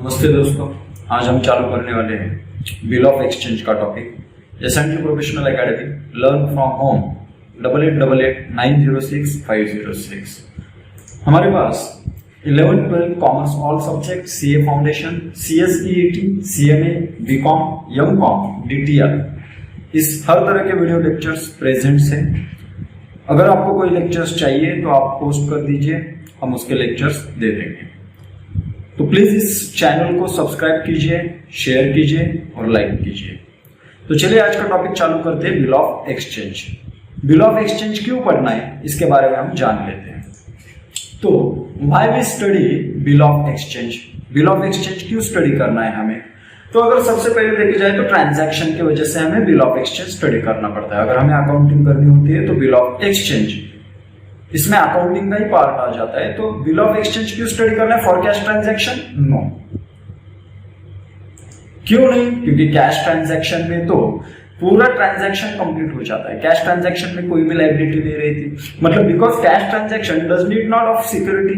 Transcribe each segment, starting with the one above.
नमस्ते दोस्तों, आज हम चालू करने वाले हैं बिल ऑफ एक्सचेंज का टॉपिक। एस&T professional academy, learn from home, 8888906506। हमारे पास 11-12 commerce all subject, CA foundation, CSEET, CMA, BCom, MCom, DTR, इस हर तरह के वीडियो लेक्चर्स प्रेजेंट्स हैं। अगर आपको कोई लेक्चर्स चाहिए तो आप पोस्ट कर दीजिए, हम उसके लेक्चर्स दे देंगे। तो प्लीज इस चैनल को सब्सक्राइब कीजिए, शेयर कीजिए और लाइक कीजिए। तो चलिए आज का टॉपिक चालू करते हैं, bill of exchange. Bill of exchange क्यों पढ़ना है इसके बारे में हम जान लेते हैं। तो why we study bill of exchange, bill of exchange क्यों स्टडी करना है हमें। तो अगर सबसे पहले देखी जाए तो ट्रांजैक्शन की वजह से हमें बिल ऑफ एक्सचेंज स्टडी करना पड़ता है। अगर हमें अकाउंटिंग करनी होती है तो बिल ऑफ एक्सचेंज, इसमें अकाउंटिंग का ही पार्ट आ जाता है। तो बिल ऑफ एक्सचेंज क्यों स्टडी करना है, फॉर कैश ट्रांजैक्शन? नो, क्यों नहीं? क्योंकि कैश ट्रांजैक्शन में तो पूरा ट्रांजैक्शन कंप्लीट हो जाता है। कैश ट्रांजैक्शन में कोई भी लायबिलिटी नहीं रहती, मतलब because cash transaction does need not of security,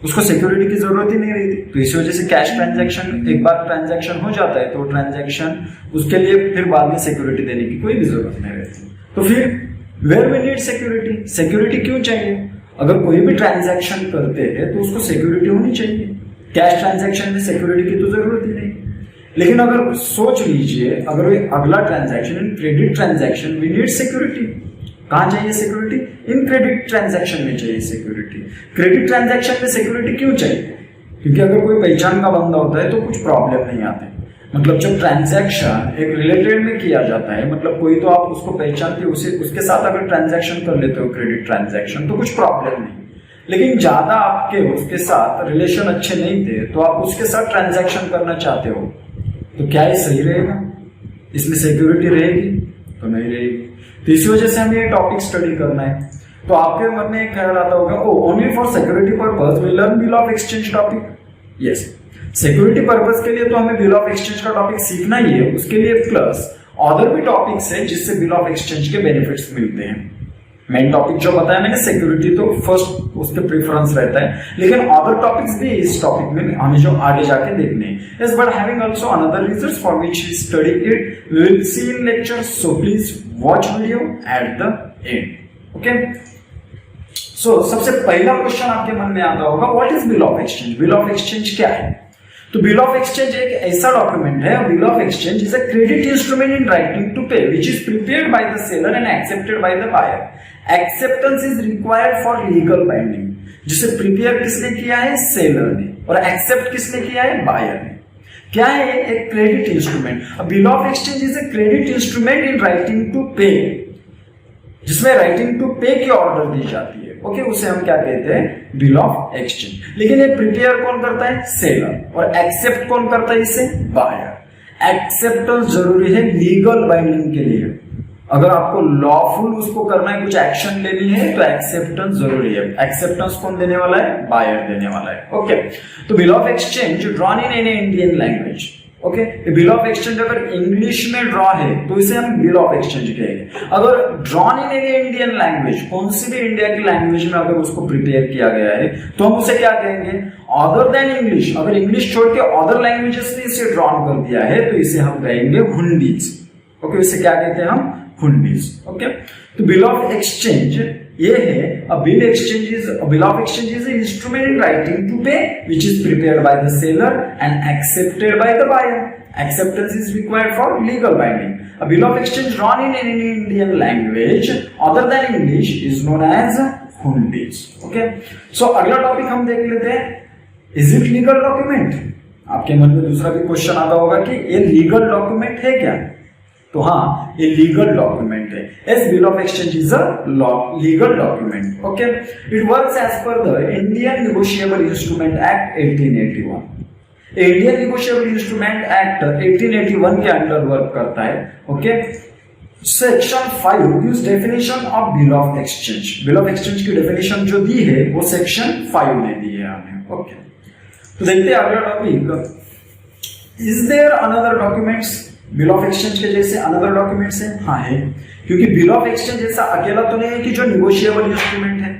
उसको सिक्योरिटी की जरूरत ही नहीं रहती। तो इस वजह से कैश ट्रांजैक्शन, एक बार ट्रांजैक्शन हो जाता है तो ट्रांजैक्शन उसके लिए फिर बाद में सिक्योरिटी देने की कोई भी जरूरत नहीं रहती। तो फिर where we need security, security क्यों चाहिए? अगर कोई भी ट्रांजैक्शन करते हैं तो उसको सिक्योरिटी होनी चाहिए। कैश ट्रांजैक्शन में सिक्योरिटी की तो जरूरत ही नहीं। लेकिन अगर सोच लीजिए, अगर वो अगला transaction, credit transaction, we need security. कहां चाहिए सिक्योरिटी? इन क्रेडिट ट्रांजैक्शन में चाहिए सिक्योरिटी। क्रेडिट ट्रांजैक्शन में सिक्योरिटी क्यों चाहिए? क्योंकि अगर कोई पहचान का बंदा होता है तो कुछ प्रॉब्लम नहीं आते। मतलब जब ट्रांजैक्शन एक रिलेटेड में किया जाता है, मतलब कोई तो आप उसको पहचानते हो, उसके साथ अगर ट्रांजैक्शन कर लेते हो क्रेडिट ट्रांजैक्शन, तो कुछ प्रॉब्लम नहीं। लेकिन ज्यादा आपके उसके साथ रिलेशन अच्छे नहीं थे तो आप उसके साथ ट्रांजैक्शन करना चाहते हो, तो क्या ये सही रहेगा? इसमें सिक्योरिटी रहेगी? तो नहीं रहेगी। तो इसी वजह से हमें ये टॉपिक स्टडी करना है। तो आपके मन में एक ख्याल आता होगा, only for security purpose we learn bill of exchange topic. Yes, security purpose के लिए तो हमें बिल ऑफ एक्सचेंज का टॉपिक सीखना ही है, उसके लिए प्लस अदर भी टॉपिक्स है जिससे बिल ऑफ एक्सचेंज के बेनिफिट्स मिलते हैं। मेन टॉपिक जो बताया मैंने सिक्योरिटी, तो फर्स्ट उसके प्रेफरेंस रहता है, लेकिन अदर टॉपिक्स भी इस टॉपिक में हमें जो आगे जाके देखने हैं। Yes, but having also another reasons for which we study it, we will see in lecture, so please watch video at the end. Okay, so सबसे पहला क्वेश्चन आपके मन में आता होगा, what is bill of exchange? Bill of exchange क्या है? तो बिल ऑफ एक्सचेंज एक ऐसा डॉक्यूमेंट है, bill of exchange is a credit instrument in writing to pay which is prepared by the seller and accepted by the buyer. Acceptance is required for legal binding. जिसे prepare किसने किया है? Seller ने, और accept किसने किया है? Buyer ने। क्या है? एक credit instrument. Bill of exchange is a credit instrument in writing to pay, जिसमें राइटिंग टू पे की ऑर्डर दी जाती है। ओके, उसे हम क्या कहते हैं? Bill of exchange. लेकिन ये प्रिपेयर कौन करता है? सेलर। और एक्सेप्ट कौन करता है इसे? बायर। एक्सेप्टेंस जरूरी है लीगल बाइंडिंग के लिए। अगर आपको लॉफुल उसको करना है, कुछ एक्शन लेनी है, तो एक्सेप्टेंस जरूरी है। एक्सेप्टेंस कौन देने वाला है? बायर देने वाला है। ओके, तो bill of exchange drawn in any Indian language. Okay, bill of exchange अगर इंग्लिश में ड्रॉ है तो इसे हम बिल ऑफ एक्सचेंज कहेंगे। अगर drawn in any Indian language, कौन सी भी इंडिया की लैंग्वेज में अगर उसको प्रिपेयर किया गया है तो हम उसे क्या कहेंगे? Other than English. अगर इंग्लिश छोड़ के अदर लैंग्वेजेस में इसे ड्रॉन कर दिया है तो इसे हम कहेंगे हुंडीज। ओके, इसे क्या कहते हैं हम? हुंडीज। ओके, तो बिल ऑफ एक्सचेंज ये है, a bill of exchange is an instrument in writing to pay which is prepared by the seller and accepted by the buyer. Acceptance is required for legal binding. A bill of exchange drawn in any Indian language other than English is known as hundies. Okay, so अगला topic हम देख लेते हैं, is it legal document? आपके मन में दूसरा भी क्वेश्चन आता होगा कि ये लीगल डॉक्यूमेंट है क्या? तो हाँ, ये लीगल डॉक्यूमेंट है। As bill of exchange is a legal document. Okay, it works as per the Indian negotiable instrument act 1881। Indian negotiable instrument act 1881 के अंडर वर्क करता है। Okay, section 5 gives definition of bill of exchange. Bill of exchange की definition जो दी है वो section 5 में दी है हमें। ओके, तो देखते हैं अगला topic, is there another documents? Bill of exchange के जैसे अनदर डॉक्यूमेंट्स है? हाँ है, क्योंकि बिल ऑफ एक्सचेंज जैसा अकेला तो नहीं है कि जो निगोशिएबल इंस्ट्रूमेंट है।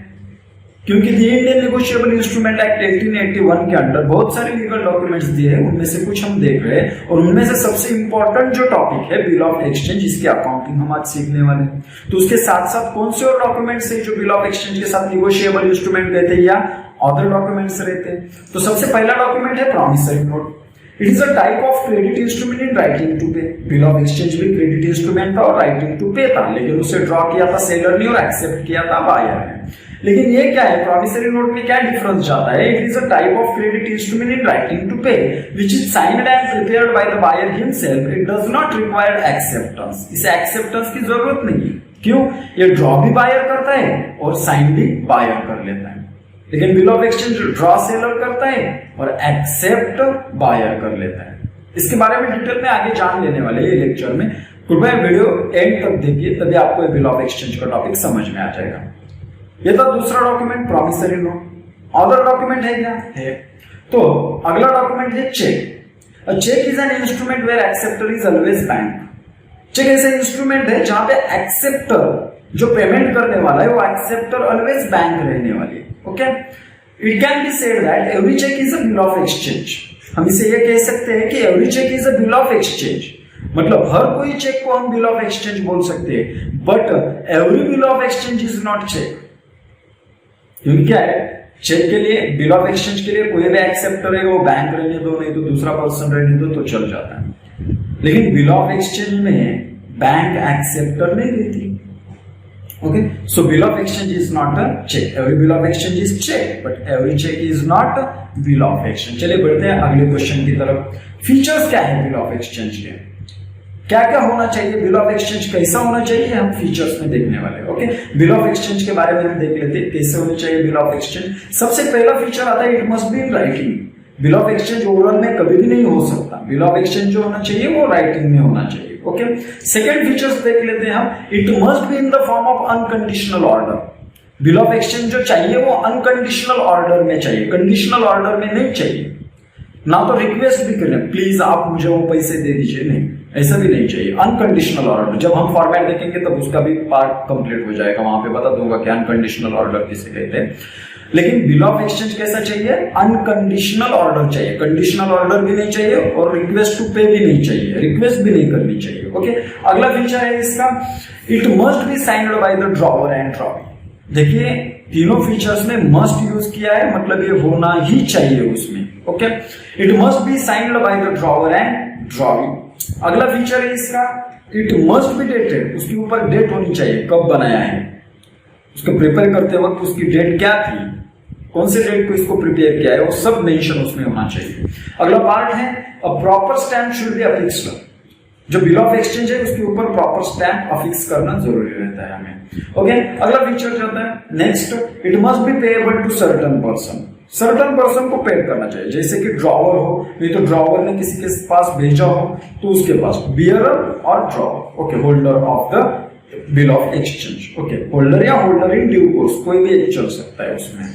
क्योंकि इंडियन नेगोशिएबल इंस्ट्रूमेंट एक्ट 1881 के अंडर बहुत सारे लीगल डॉक्यूमेंट्स दिए हैं, उनमें से कुछ हम देख रहे हैं और उनमें से सबसे इंपॉर्टेंट जो टॉपिक है बिल ऑफ एक्सचेंज, इसकी अकाउंटिंग हम आज सीखने वाले हैं। तो उसके साथ साथ कौन से और डॉक्यूमेंट्स है जो बिल ऑफ एक्सचेंज के साथ निगोशिएबल इंस्ट्रूमेंट रहते हैं या अदर डॉक्यूमेंट्स रहते हैं। तो सबसे पहला डॉक्यूमेंट है promissory note. It is a type of credit instrument in writing to pay. Bill of exchange भी क्रेडिट इंस्ट्रूमेंट था और राइटिंग टू पे था, लेकिन उसे ड्रॉ किया था सेलर ने और एक्सेप्ट किया था बायर ने। लेकिन ये क्या है, प्रॉमिसरी नोट में क्या डिफरेंस जाता है? It is a type of credit instrument in writing to pay which is signed and prepared by the buyer himself. It does not require acceptance. इसे एक्सेप्टेंस की जरूरत नहीं है। क्यों? ये ड्रॉ भी बायर करता है और साइन भी बायर कर लेता है। लेकिन bill of exchange draw seller करता है और एक्सेप्ट बायर कर लेता है। इसके बारे में डिटेल में आगे जान लेने वाले ये लेक्चर में। कृपया वीडियो एंड तक देखिए, तभी आपको बिल ऑफ एक्सचेंज का टॉपिक समझ में आ जाएगा। ये था दूसरा document promissory note. Other document है क्या? है। तो अगला डॉक्यूमेंट है cheque. A cheque is an instrument where acceptor is always bank. Cheque ऐसा इंस्ट्रूमेंट है जहां पे एक्सेप्टर जो पेमेंट करने वाला है वो एक्सेप्टर ऑलवेज बैंक रहने वाली है। Okay, it can be said that every cheque is a bill of exchange. हम इसे ये कह सकते हैं कि every cheque is a bill of exchange. मतलब हर कोई चेक को हम बिल ऑफ एक्सचेंज बोल सकते हैं, but every bill of exchange is not cheque. क्योंकि क्या है, चेक के लिए, बिल ऑफ एक्सचेंज के लिए कोई भी एक्सेप्टर है वो बैंक रहने दो, नहीं तो दूसरा पर्सन रहने दो तो चल जाता है। लेकिन बिल ऑफ एक्सचेंज में बैंक एक्सेप्टर नहीं रहती। Okay, so bill of exchange is not a cheque. Every bill of exchange is cheque, but every cheque is not bill of exchange. चलिए बढ़ते हैं अगले क्वेश्चन की तरफ। फीचर्स क्या है बिल ऑफ एक्सचेंज के? क्या क्या होना चाहिए, बिल ऑफ एक्सचेंज कैसा होना चाहिए, हम फीचर्स में देखने वाले हैं। ओके, बिल ऑफ एक्सचेंज के बारे में हम देख लेते हैं कैसे होने चाहिए बिल ऑफ एक्सचेंज। सबसे पहला फीचर आता है it must be in writing. Bill of exchange oral में कभी भी नहीं हो सकता। बिल ऑफ एक्सचेंज जो होना चाहिए वो राइटिंग में होना चाहिए। ओके, सेकंड फीचर्स देख लेते हैं हम। It must be in the form of unconditional order. Bill of exchange जो चाहिए वो अनकंडीशनल ऑर्डर में चाहिए, कंडीशनल ऑर्डर में नहीं चाहिए। ना तो रिक्वेस्ट भी करें प्लीज आप मुझे वो पैसे दे दीजिए, नहीं, ऐसा भी नहीं चाहिए। अनकंडीशनल ऑर्डर, जब हम फॉर्मेट देखेंगे तब उसका भी पार्ट कंप्लीट हो जाएगा, वहां पे बता दूंगा कि अनकंडीशनल ऑर्डर किसे कहते हैं। लेकिन बिल ऑफ एक्सचेंज कैसा चाहिए? अनकंडीशनल ऑर्डर चाहिए। कंडीशनल ऑर्डर भी नहीं चाहिए और रिक्वेस्ट टू पे भी नहीं चाहिए, रिक्वेस्ट भी नहीं करनी चाहिए। ओके, अगला फीचर है इसका, it must be signed by the drawer and drawee. देखिए तीनों फीचर्स में मस्ट यूज किया है, मतलब ये होना ही चाहिए उसमें। Okay, it must be signed by the drawer and drawee. अगला फीचर है इसका, इट मस्ट बी डेटेड। उसके ऊपर डेट होनी चाहिए, कब बनाया है, उसको प्रिपेयर करते वक्त उसकी डेट क्या थी, कौन से डेट को इसको प्रिपेयर किया है, वो सब मेंशन उसमें होना चाहिए। अगला पार्ट है a proper stamp should be affixed. जो बिल ऑफ एक्सचेंज है उसके ऊपर प्रॉपर स्टैम्प अफिक्स करना जरूरी रहता है हमें। ओके, अगला फीचर जो होता है next, it must be payable to certain person. Certain person को पे करना चाहिए, जैसे कि ड्रॉवर हो, नहीं तो ड्रॉवर ने किसी के पास भेजा हो तो उसके पास, बियरर और drawer. Okay, holder of the bill of exchange. Okay, holder या होल्डर इन ड्यू कोर्स, कोई भी एक चल सकता है उसमें।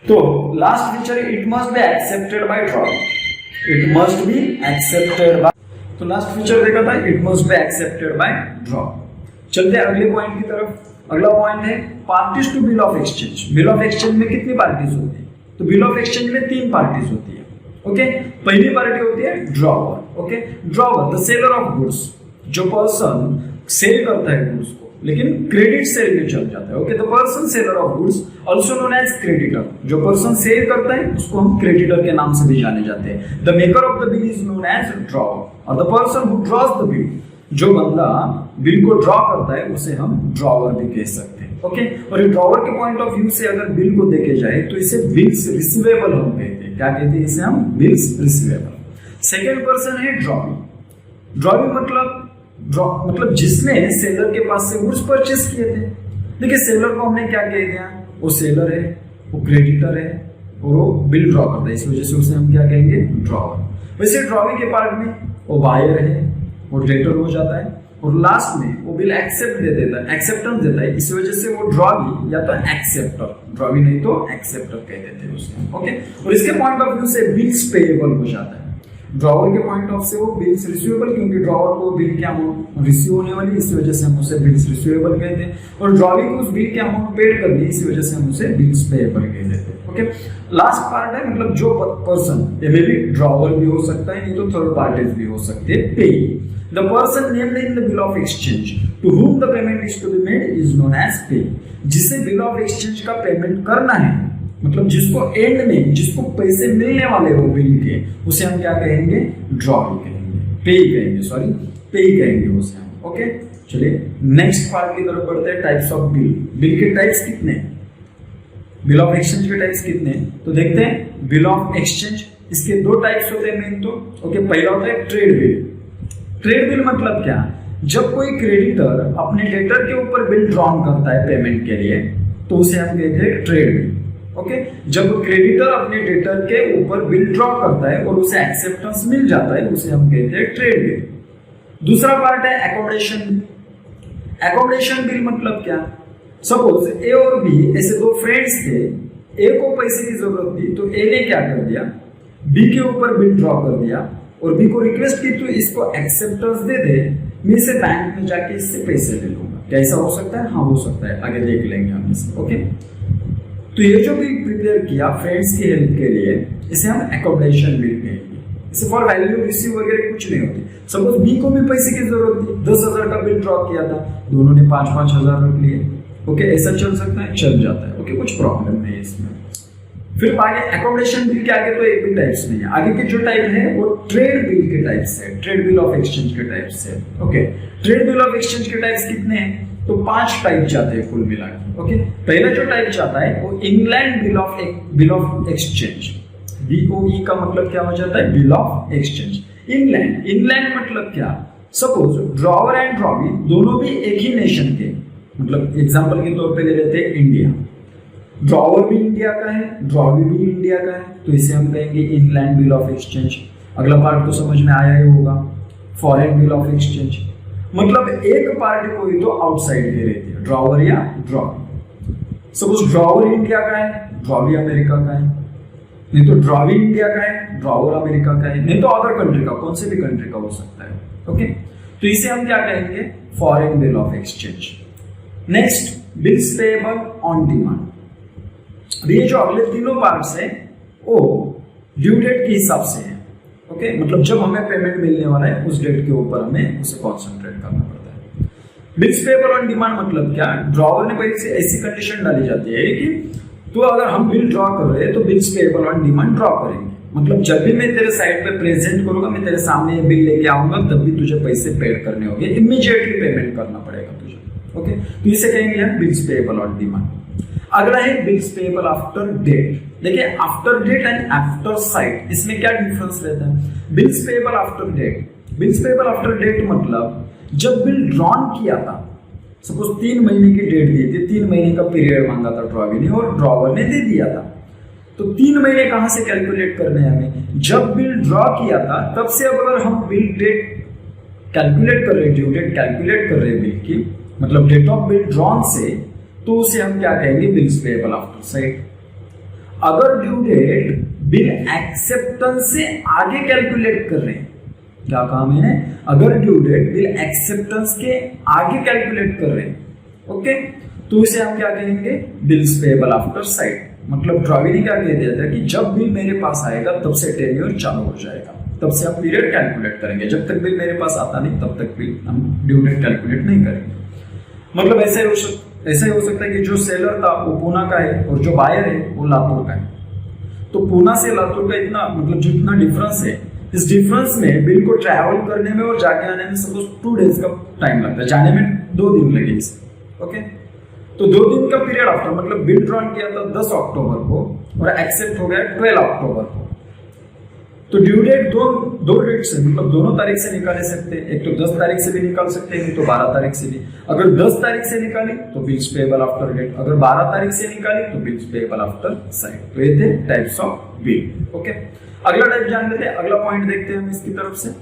तो लास्ट फीचर है it must be accepted by drawer. It must be accepted by, तो लास्ट फीचर देखा था it must be accepted by drawer. चलते हैं अगले पॉइंट की तरफ। अगला पॉइंट है parties to bill of exchange. Bill of exchange में कितनी पार्टीज होती है? तो बिल ऑफ एक्सचेंज में 3 पार्टीज होती है। ओके, पहली पार्टी होती है drawer. Okay, drawer the seller of goods, जो पर्सन सेल करता है गुड्स को, लेकिन क्रेडिट सेल में चल जाता है। Okay, the person seller of goods also known as creditor. जो पर्सन सेल करता है उसको हम क्रेडिटर के नाम से भी जाने जाते हैं। The maker of the bill is known as drawer, और the person who draws the bill, जो बंदा बिल को ड्रॉ करता है उसे हम ड्रॉवर भी कह सकते हैं। ओके, और ये ड्रॉवर के पॉइंट ऑफ व्यू से अगर बिल को देखे जाए तो इसे बिल्स रिसीवेबल हम कहते हैं। क्या कहते हैं इसे हम? Bills receivable. सेकेंड पर्सन है ड्रॉवी। ड्रॉवी मतलब जिसने सेलर के पास से गुड्स परचेस किए थे। देखिए सेलर को हमने क्या कह दिया, वो सेलर है, वो क्रेडिटर है और वो बिल ड्रॉ करता है, इस वजह से उसे हम क्या कहेंगे? ड्रॉवर। वैसे ड्रॉवी के पार्ट में वो बायर है, वो डेटर हो जाता है और लास्ट में वो बिल एक्सेप्ट दे देता है, एक्सेप्टेंस देता है, इस वजह से वो ड्रॉवी या तो एक्सेप्टर, ड्रॉवी नहीं तो एक्सेप्टर कह देते हैं उसको। ओके, और इसके पॉइंट ऑफ व्यू से बिल्स पेएबल हो जाता है। ड्रॉवर के पॉइंट ऑफ से वो बिल्स रिसीवेबल, क्योंकि ड्रॉवर को बिल की अमाउंट रिसीव होने वाली, इसी वजह से हम उसे बिल्स रिसीवेबल कहते हैं, और ड्रॉवी को उस बिल की अमाउंट पेड कर दी, इसी वजह से हम उसे बिल्स पेएबल कहते हैं। ओके, लास्ट पार्ट है मतलब जो पर्सन, ये मे बी ड्रॉवर भी हो सकता है, नहीं तो थर्ड पार्टीज भी हो सकते हैं, pay the person named in the bill of exchange to whom the payment is to be made is known as pay। जिसे बिल ऑफ एक्सचेंज का पेमेंट करना है, मतलब जिसको एंड में जिसको पैसे मिलने वाले हो बिल के, उसे हम क्या कहेंगे, ड्रॉवी कहेंगे, पे कहेंगे, सॉरी पे कहेंगे उसे हम। ओके, चलिए नेक्स्ट पार्ट की तरफ बढ़ते हैं, टाइप्स ऑफ बिल। बिल के टाइप्स कितने, बिल ऑफ एक्सचेंज के टाइप्स कितने, तो देखते हैं। बिल ऑफ एक्सचेंज, इसके दो टाइप्स होते हैं मेन तो। ओके, पहला होता है ट्रेड बिल। ट्रेड बिल मतलब क्या, जब कोई क्रेडिटर अपने डेटर के ऊपर बिल ड्रॉन करता है पेमेंट के लिए, तो उसे हम कहते हैं ट्रेड बिल। ओके, जब क्रेडिटर अपने डेटर के ऊपर बिल ड्रॉ करता है और उसे एक्सेप्टेंस मिल जाता है, उसे हम कहते हैं ट्रेड बिल। दूसरा पार्ट है एकोमोडेशन। एकोमोडेशन बिल मतलब क्या, सपोज ए और बी ऐसे दो फ्रेंड्स थे, ए को पैसे की जरूरत थी तो ए ने क्या कर दिया, बी के ऊपर बिल ड्रॉ कर दिया और बी को रिक्वेस्ट की तो इसको एक्सेप्टेंस दे दे, मैं इसे बैंक में जाके इससे पैसे ले लूंगा। क्या ऐसा हो सकता है? हाँ, हो सकता है, आगे देख लेंगे हम इसे। ओके, तो ये जो बिल प्रिपेयर किया फ्रेंड्स की हेल्प के लिए, इसे हम एकोमोडेशन बिल कहेंगे। इसे फॉर वैल्यू रिसीव वगैरह कुछ नहीं होती। सपोज बी को भी पैसे की जरूरत थी, 10,000 का बिल ड्रॉ किया था, दोनों ने 5-5 हजार रख लिए। ओके, ऐसा चल सकता है, चल जाता है। ओके, कुछ प्रॉब्लम नहीं है इसमें। फिर आगे एकोमोडेशन बिल के आगे तो एक भी टाइप्स नहीं है, आगे के जो टाइप है वो ट्रेड बिल के टाइप्स है, ट्रेड बिल ऑफ एक्सचेंज के टाइप्स है। Okay, trade bill of exchange के टाइप्स कितने हैं, तो 5 टाइप जाते हैं कुल मिला के। ओके, पहला जो टाइप जाता है वो England bill of exchange. BOE का मतलब क्या हो जाता है, बिल ऑफ एक्सचेंज। इंग्लैंड मतलब क्या, सपोज ड्रॉवर एंड ड्रॉवी दोनों भी एक ही नेशन के, मतलब एग्जांपल के तौर पे ले लेते हैं इंडिया। ड्रॉवर भी इंडिया का है, ड्रॉवी भी इंडिया का है, तो इसे हम कहेंगे इंग्लैंड बिल ऑफ एक्सचेंज। अगला पार्ट तो समझ में आया ही होगा, फॉरेन बिल ऑफ एक्सचेंज। मतलब एक पार्टी कोई तो आउटसाइड की रहती है, ड्रॉवर या ड्रॉवी। सपोज ड्रॉवर इंडिया का है, ड्रॉवी अमेरिका का है, नहीं तो ड्रॉवी इंडिया का है, ड्रॉवर अमेरिका का है, नहीं तो अदर कंट्री का, कौन से भी कंट्री का हो सकता है। ओके, तो इसे हम क्या कहेंगे, foreign bill of exchange. Next, bills payable on demand. ये जो अगले तीनों पार्ट्स है वो ड्यू डेट के हिसाब से है। ओके, मतलब जब हमें पेमेंट मिलने वाला है उस डेट के ऊपर हमें उसे कॉन्सेंट्रेट करना पड़ता है। बिल्स पेएबल ऑन डिमांड मतलब क्या, ड्रॉवर ने कोई ऐसी कंडीशन डाली जाती है कि तो अगर हम बिल ड्रॉ कर रहे हैं तो bills payable on demand draw करेंगे। मतलब जब भी मैं तेरे साइड पे प्रेजेंट करूंगा, मैं तेरे सामने ये बिल लेके आऊंगा, तब भी तुझे पैसे पेड करने होंगे, इमीडिएटली पेमेंट करना पड़ेगा तुझे। ओके, तो इसे कहेंगे हम बिल्स पेएबल ऑन डिमांड। अगला है बिल्स पेएबल आफ्टर डेट। देखिए, after date and after sight, इसमें क्या डिफरेंस रहता है। Bills payable after date, bills payable after date मतलब जब बिल ड्रॉन किया था, सपोज 3 महीने की डेट दी थी, 3 महीने का पीरियड मांगा था ड्रॉवी ने और ड्रॉवर ने दे दिया था, तो 3 महीने कहां से कैलकुलेट करने हैं हमें, जब बिल ड्रॉ किया था तब से। अब अगर हम बिल डेट कैलकुलेट कर रहे हैं, ड्यू डेट कैलकुलेट कर रहे हैं बिल की, मतलब डेट ऑफ बिल ड्रॉन से, तो उसे हम क्या कहेंगे, बिल्स पेएबल आफ्टर साइट। अगर ड्यू डेट बिल एक्सेप्टेंस से आगे कैलकुलेट कर रहे हैं, क्या काम है, अगर ड्यू डेट बिल एक्सेप्टेंस के आगे कैलकुलेट कर रहे हैं, ओके, तो उसे हम क्या कहेंगे, बिल्स पेएबल आफ्टर साइट। मतलब ड्रॉवी ने क्या कह दिया था कि जब बिल मेरे पास आएगा तब से टेन्योर चालू हो जाएगा, तब से हम पीरियड कैलकुलेट करेंगे, जब तक बिल मेरे पास आता नहीं तब तक बिल हम ड्यू डेट कैलकुलेट नहीं करेंगे। मतलब ऐसा ही हो सकता है कि जो सेलर था वो पूना का है और जो बायर है वो लातूर का है, तो पूना से लातूर का इतना मतलब जो इतना डिफरेंस है, इस डिफरेंस में बिल को ट्रैवल करने में और जाके आने में सपोज 2 डेज का टाइम लगता है, जाने में 2 दिन लगे इसे। ओके, तो 2 दिन का पीरियड आफ्टर, मतलब बिल ड्रॉन किया था 10 अक्टूबर को और एक्सेप्ट हो गया 12 अक्टूबर को, तो ड्यू डेट दो डेट से, मतलब दोनों तारीख से निकाले सकते हैं, एक तो 10 तारीख से भी निकाल सकते हैं, नहीं तो 12 तारीख से भी। अगर 10 तारीख से निकाली तो बिल्स पेएबल आफ्टर डेट, अगर 12 तारीख से निकाली तो बिल्स पेएबल आफ्टर साइट। तो ये थे टाइप्स ऑफ बिल। ओके, अगला टाइप जान लेते हैं, अगला पॉइंट देखते हैं हम इसकी तरफ से।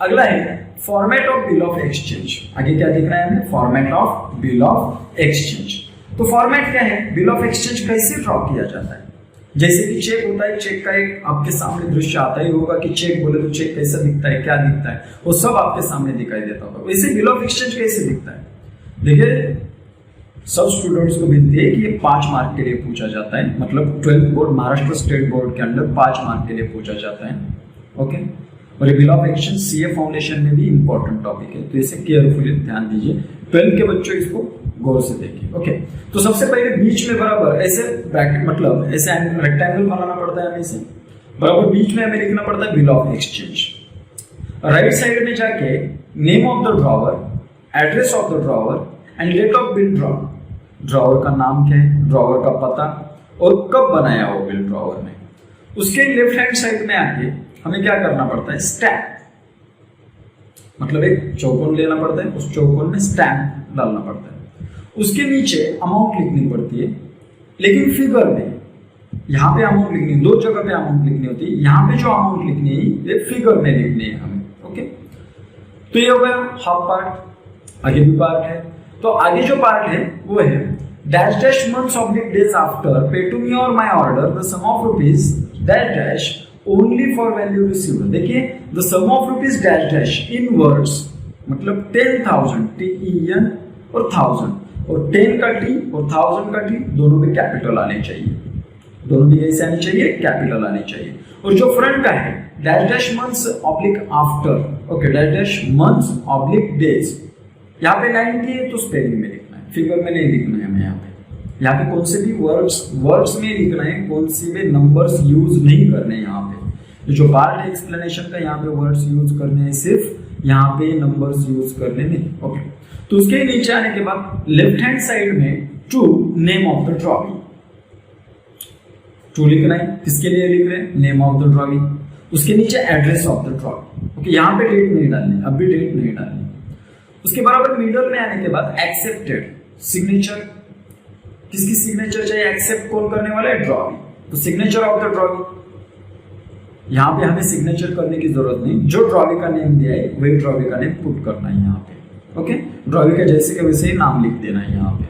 अगला है format of bill of exchange. आगे क्या देखना है हमें, format of bill of exchange. तो फॉर्मेट क्या है, बिल ऑफ एक्सचेंज कैसे ड्रॉ किया जाता है। जैसे कि चेक होता है, चेक का एक आपके सामने दृश्य आता ही होगा कि चेक बोले तो चेक कैसा दिखता है, क्या दिखता है, वो सब आपके सामने दिखाई देता होगा। वैसे बिल ऑफ एक्सचेंज कैसे दिखता है? देखिए सब स्टूडेंट्स को विनती है कि ये 5 मार्क के लिए पूछा जाता है, मतलब 12th board Maharashtra state board के अंदर 5 मार्क के लिए पूछा जाता है। ओके, और ये bill of exchange CA foundation में भी इंपॉर्टेंट टॉपिक है, तो इसे केयरफुली ध्यान दीजिए। 12th के बच्चों इसको गौर से देखिए। ओके, तो सबसे पहले बीच में बराबर ऐसे ब्रैकेट मतलब ऐसे रेक्टेंगल बनाना पड़ता है, हमें इसे बराबर बीच में हमें लिखना पड़ता है bill of exchange. Right side में जाके name of the drawer, address of the drawer and date of bill draw. Drawer का नाम क्या है, ड्रॉवर का पता और कब बनाया वो बिल ड्रॉवर ने। उसके लेफ्ट हैंड साइड में आके हमें क्या करना पड़ता है, स्टैम्प, मतलब एक चौकोन लेना पड़ता है, उस चौकोन में स्टैम्प डालना पड़ता है। उसके नीचे अमाउंट लिखनी पड़ती है, लेकिन फिगर में यहाँ पे अमाउंट लिखनी है, 2 जगह पे अमाउंट लिखनी होती है। यहाँ पे जो अमाउंट लिखनी है ये फिगर में लिखनी है हमें। ओके, तो ये हो गया हाफ पार्ट। आगे भी पार्ट है, तो आगे जो पार्ट है वो है dash dash months oblique days after pay to me और my order the sum of rupees dash dash only for value received. देखिए the sum of rupees dash dash in words मतलब 10,000 TEN और 1000, और 10 का T और 1000 का T दोनों भी कैपिटल आने चाहिए, दोनों भी कैसे आनी चाहिए, कैपिटल आनी चाहिए। और जो फ्रंट का है dash dash months oblique after, okay, dash dash months oblique days, यहाँ पे 90 है तो स्पेलिंग में लिखना है, फिगर में नहीं लिखना है हमें। यहाँ पे कौन से भी वर्ड्स में लिखना है, कौन से भी नंबर्स यूज नहीं करने। यहाँ पे जो पार्ट है एक्सप्लेनेशन का, यहाँ पे वर्ड्स यूज करने हैं सिर्फ, यहाँ पे नंबर्स यूज करने नहीं। ओके, तो उसके नीचे आने के बाद लेफ्ट हैंड साइड में to name of the drawee, to लिखना है, किसके लिए लिख रहे हैं, नेम ऑफ द ड्रॉवी। उसके नीचे address of the drawee. Okay, यहाँ पे डेट नहीं डालनी, अभी डेट नहीं डालनी। उसके बराबर मिडल में आने के बाद एक्सेप्टेड सिग्नेचर, किसकी सिग्नेचर चाहिए, एक्सेप्ट कौन करने वाला है, ड्रॉवी, तो सिग्नेचर ऑफ द ड्रॉवी। यहाँ पे हमें सिग्नेचर करने की जरूरत नहीं, जो ड्रॉवी का नेम दिया है वही ड्रॉवी का नेम पुट करना है यहाँ पे। ओके, ड्रॉवी का जैसे के वैसे ही नाम लिख देना है यहाँ पे।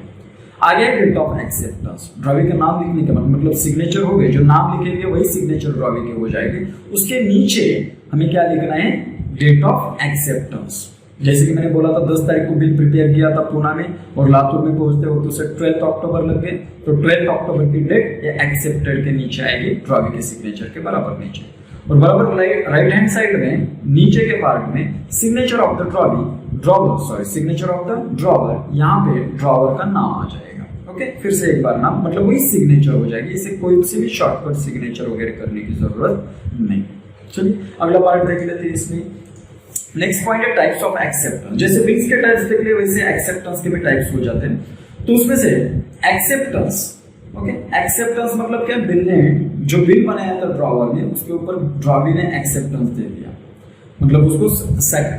आगे डेट ऑफ एक्सेप्टेंस, ड्रॉवी का नाम लिखने के बाद मतलब सिग्नेचर हो गए, जो नाम लिखेंगे वही सिग्नेचर ड्रॉवी के हो जाएगी। उसके नीचे हमें क्या लिखना है, डेट ऑफ एक्सेप्टेंस। जैसे कि मैंने बोला था 10 तारीख को बिल प्रिपेयर किया था पूना में, और लातूर में पहुंचते वक्त उसे 12 अक्टूबर लग गए, तो 12 अक्टूबर की डेट ये एक्सेप्टेड के नीचे आएगी, ड्रॉवी के सिग्नेचर के बराबर नीचे। और बराबर राइट हैंड साइड में नीचे के पार्ट में signature of the drawer, signature of the drawer, यहाँ पे ड्रॉवर का नाम आ जाएगा। ओके, फिर से एक बार नाम मतलब वही सिग्नेचर हो जाएगी, इसे कोई से भी शॉर्टकट सिग्नेचर वगैरह करने की जरूरत नहीं। चलिए अगला पार्ट देख लेते हैं इसमें। नेक्स्ट पॉइंट है टाइप्स ऑफ एक्सेप्टेंस। जैसे बिल्स के टाइप्स देख लिए वैसे एक्सेप्टेंस के भी टाइप्स हो जाते हैं। तो उसमें से एक्सेप्टेंस, ओके, एक्सेप्टेंस मतलब क्या, बिल ने जो बिल बनाया था ड्रॉवर ने, उसके ऊपर ड्रॉवी ने एक्सेप्टेंस दे दिया, मतलब उसको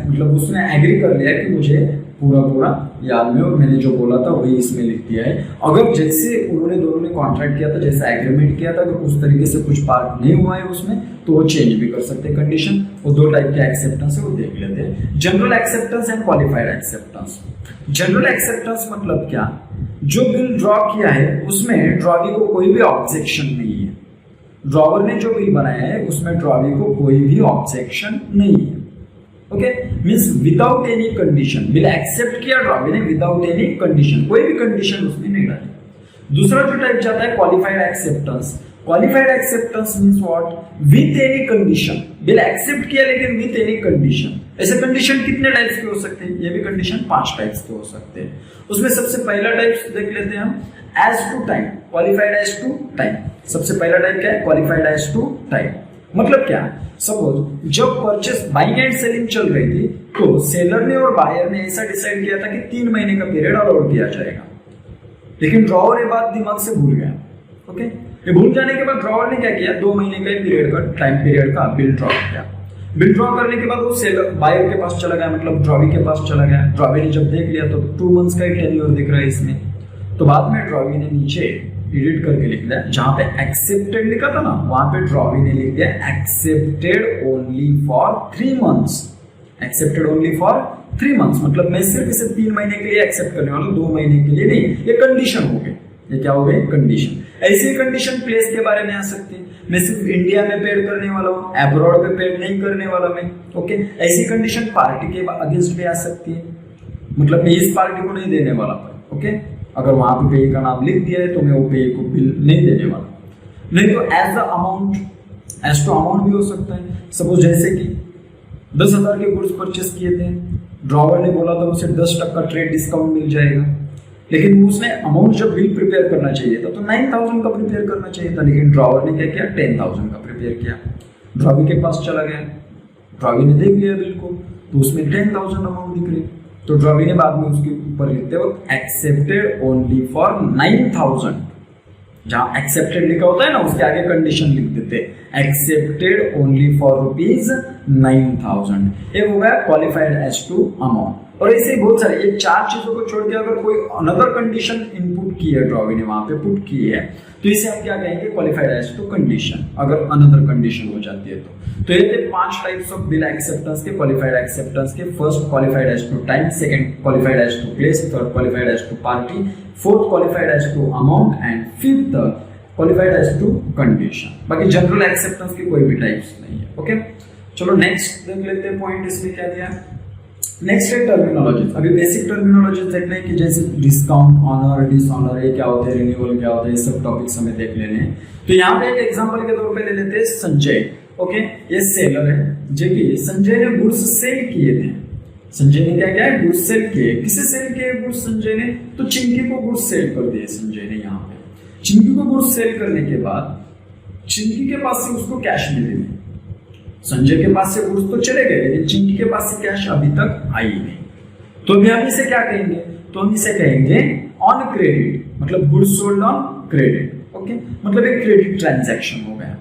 मतलब उसने एग्री कर लिया कि मुझे पूरा याद में और मैंने जो बोला था वही इसमें लिख दिया है। अगर जैसे उन्होंने दोनों ने कॉन्ट्रैक्ट किया था, जैसा एग्रीमेंट किया था, अगर उस तरीके से कुछ पार्ट नहीं हुआ है उसमें तो वो चेंज भी कर सकते हैं कंडीशन। वो 2 टाइप के एक्सेप्टेंस है, वो देख लेते हैं। General acceptance and qualified acceptance. General acceptance मतलब क्या, जो बिल ड्रॉ किया है उसमें ड्रॉवी को कोई भी ऑब्जेक्शन नहीं है, ड्रॉवर ने जो बिल बनाया है उसमें ड्रॉवी को कोई भी ऑब्जेक्शन नहीं है। Okay, means without any condition bill accept किया ड्रॉवी ने, विदाउट एनी कंडीशन, कोई भी कंडीशन उसने नहीं डाली। दूसरा जो टाइप जाता है qualified acceptance. Qualified acceptance means what, with any condition, bill accept किया लेकिन विद एनी कंडीशन। ऐसे कंडीशन कितने टाइप्स के हो सकते हैं, ये भी कंडीशन 5 टाइप्स के हो सकते हैं। उसमें सबसे पहला टाइप देख लेते हैं हम, as to time, qualified as to time. सबसे पहला टाइप क्या है, क्वालिफाइड एज टू टाइम। मतलब क्या, सपोज जब परचेस बाइंग एंड सेलिंग चल रही थी तो सेलर ने और बायर ने ऐसा डिसाइड किया था कि 3 महीने का पीरियड अलाउड किया जाएगा, लेकिन ड्रॉवर ये बात दिमाग से भूल गया। ओके, ये भूल जाने के बाद ड्रॉवर ने क्या किया, 2 महीने का पीरियड का टाइम पीरियड का बिल ड्रॉ किया। बिल ड्रॉ करने के बाद वो सेलर बायर के पास चला गया, मतलब ड्रॉवी के पास चला गया। ड्रॉवी ने जब देख लिया तो 2 मंथ्स का ही टेन्योर दिख रहा है इसमें, तो बाद में ड्रॉवी ने नीचे एडिट करके लिख दिया, जहां पे एक्सेप्टेड लिखा था ना वहां पे ड्रॉवी ने लिख दिया accepted only for 3 months. Accepted only for 3 months मतलब मैं सिर्फ इसे 3 महीने के लिए एक्सेप्ट करने वाला हूं, 2 महीने के लिए नहीं। ये कंडीशन हो गई, ये क्या हो गई कंडीशन। ऐसी कंडीशन प्लेस के बारे में आ सकती है, मैं सिर्फ इंडिया में पेड करने वाला हूँ, अब्रॉड पे पेड नहीं करने वाला मैं। ओके, ऐसी कंडीशन पार्टी के अगेंस्ट भी आ सकती है, मतलब मैं इस पार्टी को नहीं देने वाला पर। ओके, अगर वहां पे पेय का नाम लिख दिया है तो मैं वो पेय को बिल नहीं देने वाला। नहीं तो as a amount, as to amount भी हो सकता है। सपोज जैसे कि 10,000 के गुड्स परचेस किए थे, ड्रॉवर ने बोला था उसे 10% ट्रेड डिस्काउंट मिल जाएगा, लेकिन उसने अमाउंट जब बिल प्रिपेयर करना चाहिए था तो 9,000 का प्रिपेयर करना चाहिए था, लेकिन ड्रॉवर ने क्या किया 10,000 का प्रिपेयर किया। ड्रॉवी के पास चला गया, ड्रॉवी ने देख लिया बिल को तो उसमें 10,000 अमाउंट दिख रही, तो ड्रॉवी ने बाद में उसके ऊपर लिखते वक्त एक्सेप्टेड ओनली फॉर 9,000, जहां एक्सेप्टेड लिखा होता है ना उसके आगे कंडीशन लिख देते एक्सेप्टेड ओनली फॉर ₹9,000, ये हो गया क्वालिफाइड एज टू अमाउंट। और ऐसे ही बहुत सारे, ये 4 चीजों को छोड़ के अगर कोई अनदर कंडीशन इनपुट की है ड्रॉवी ने वहां पे पुट की है तो इसे हम क्या कहेंगे क्वालिफाइड एज टू कंडीशन, अगर अनदर कंडीशन हो जाती है तो ये थे 5 टाइप्स ऑफ बिल एक्सेप्टेंस के, क्वालिफाइड एक्सेप्टेंस के। First qualified as to time, second qualified as to place, third qualified as to party, fourth qualified as to amount and fifth qualified as to condition. बाकी general acceptance के कोई भी types नहीं है। Okay, चलो next देख लेते हैं पॉइंट इसमें क्या दिया। नेक्स्ट है टर्मिनोलॉजी। अभी बेसिक टर्मिनोलॉजी देखना है कि जैसे डिस्काउंट, ऑनर, डिसऑनर, ये क्या होते हैं, रिन्यूअल क्या होता है, ये सब टॉपिक्स हमें देख लेने हैं। तो यहाँ पे एक एग्जांपल के तौर पे ले लेते हैं संजय। ओके, ये सेलर है जो कि संजय ने गुड्स सेल किए थे। संजय ने क्या किया, गुड्स सेल किए। किसे सेल किए गुड्स संजय ने, तो चिंकी को गुड्स सेल कर दिए संजय ने। यहाँ पे चिंकी को गुड्स सेल करने के बाद चिंकी के पास से उसको कैश मिले नहीं। संजय के पास से गुड्स तो चले गए लेकिन चिंकी के पास से कैश अभी तक आई नहीं। तो अभी हम इसे क्या कहेंगे, तो हम इसे कहेंगे ऑन क्रेडिट, मतलब goods sold on credit. Okay, मतलब एक क्रेडिट ट्रांजैक्शन हो गया।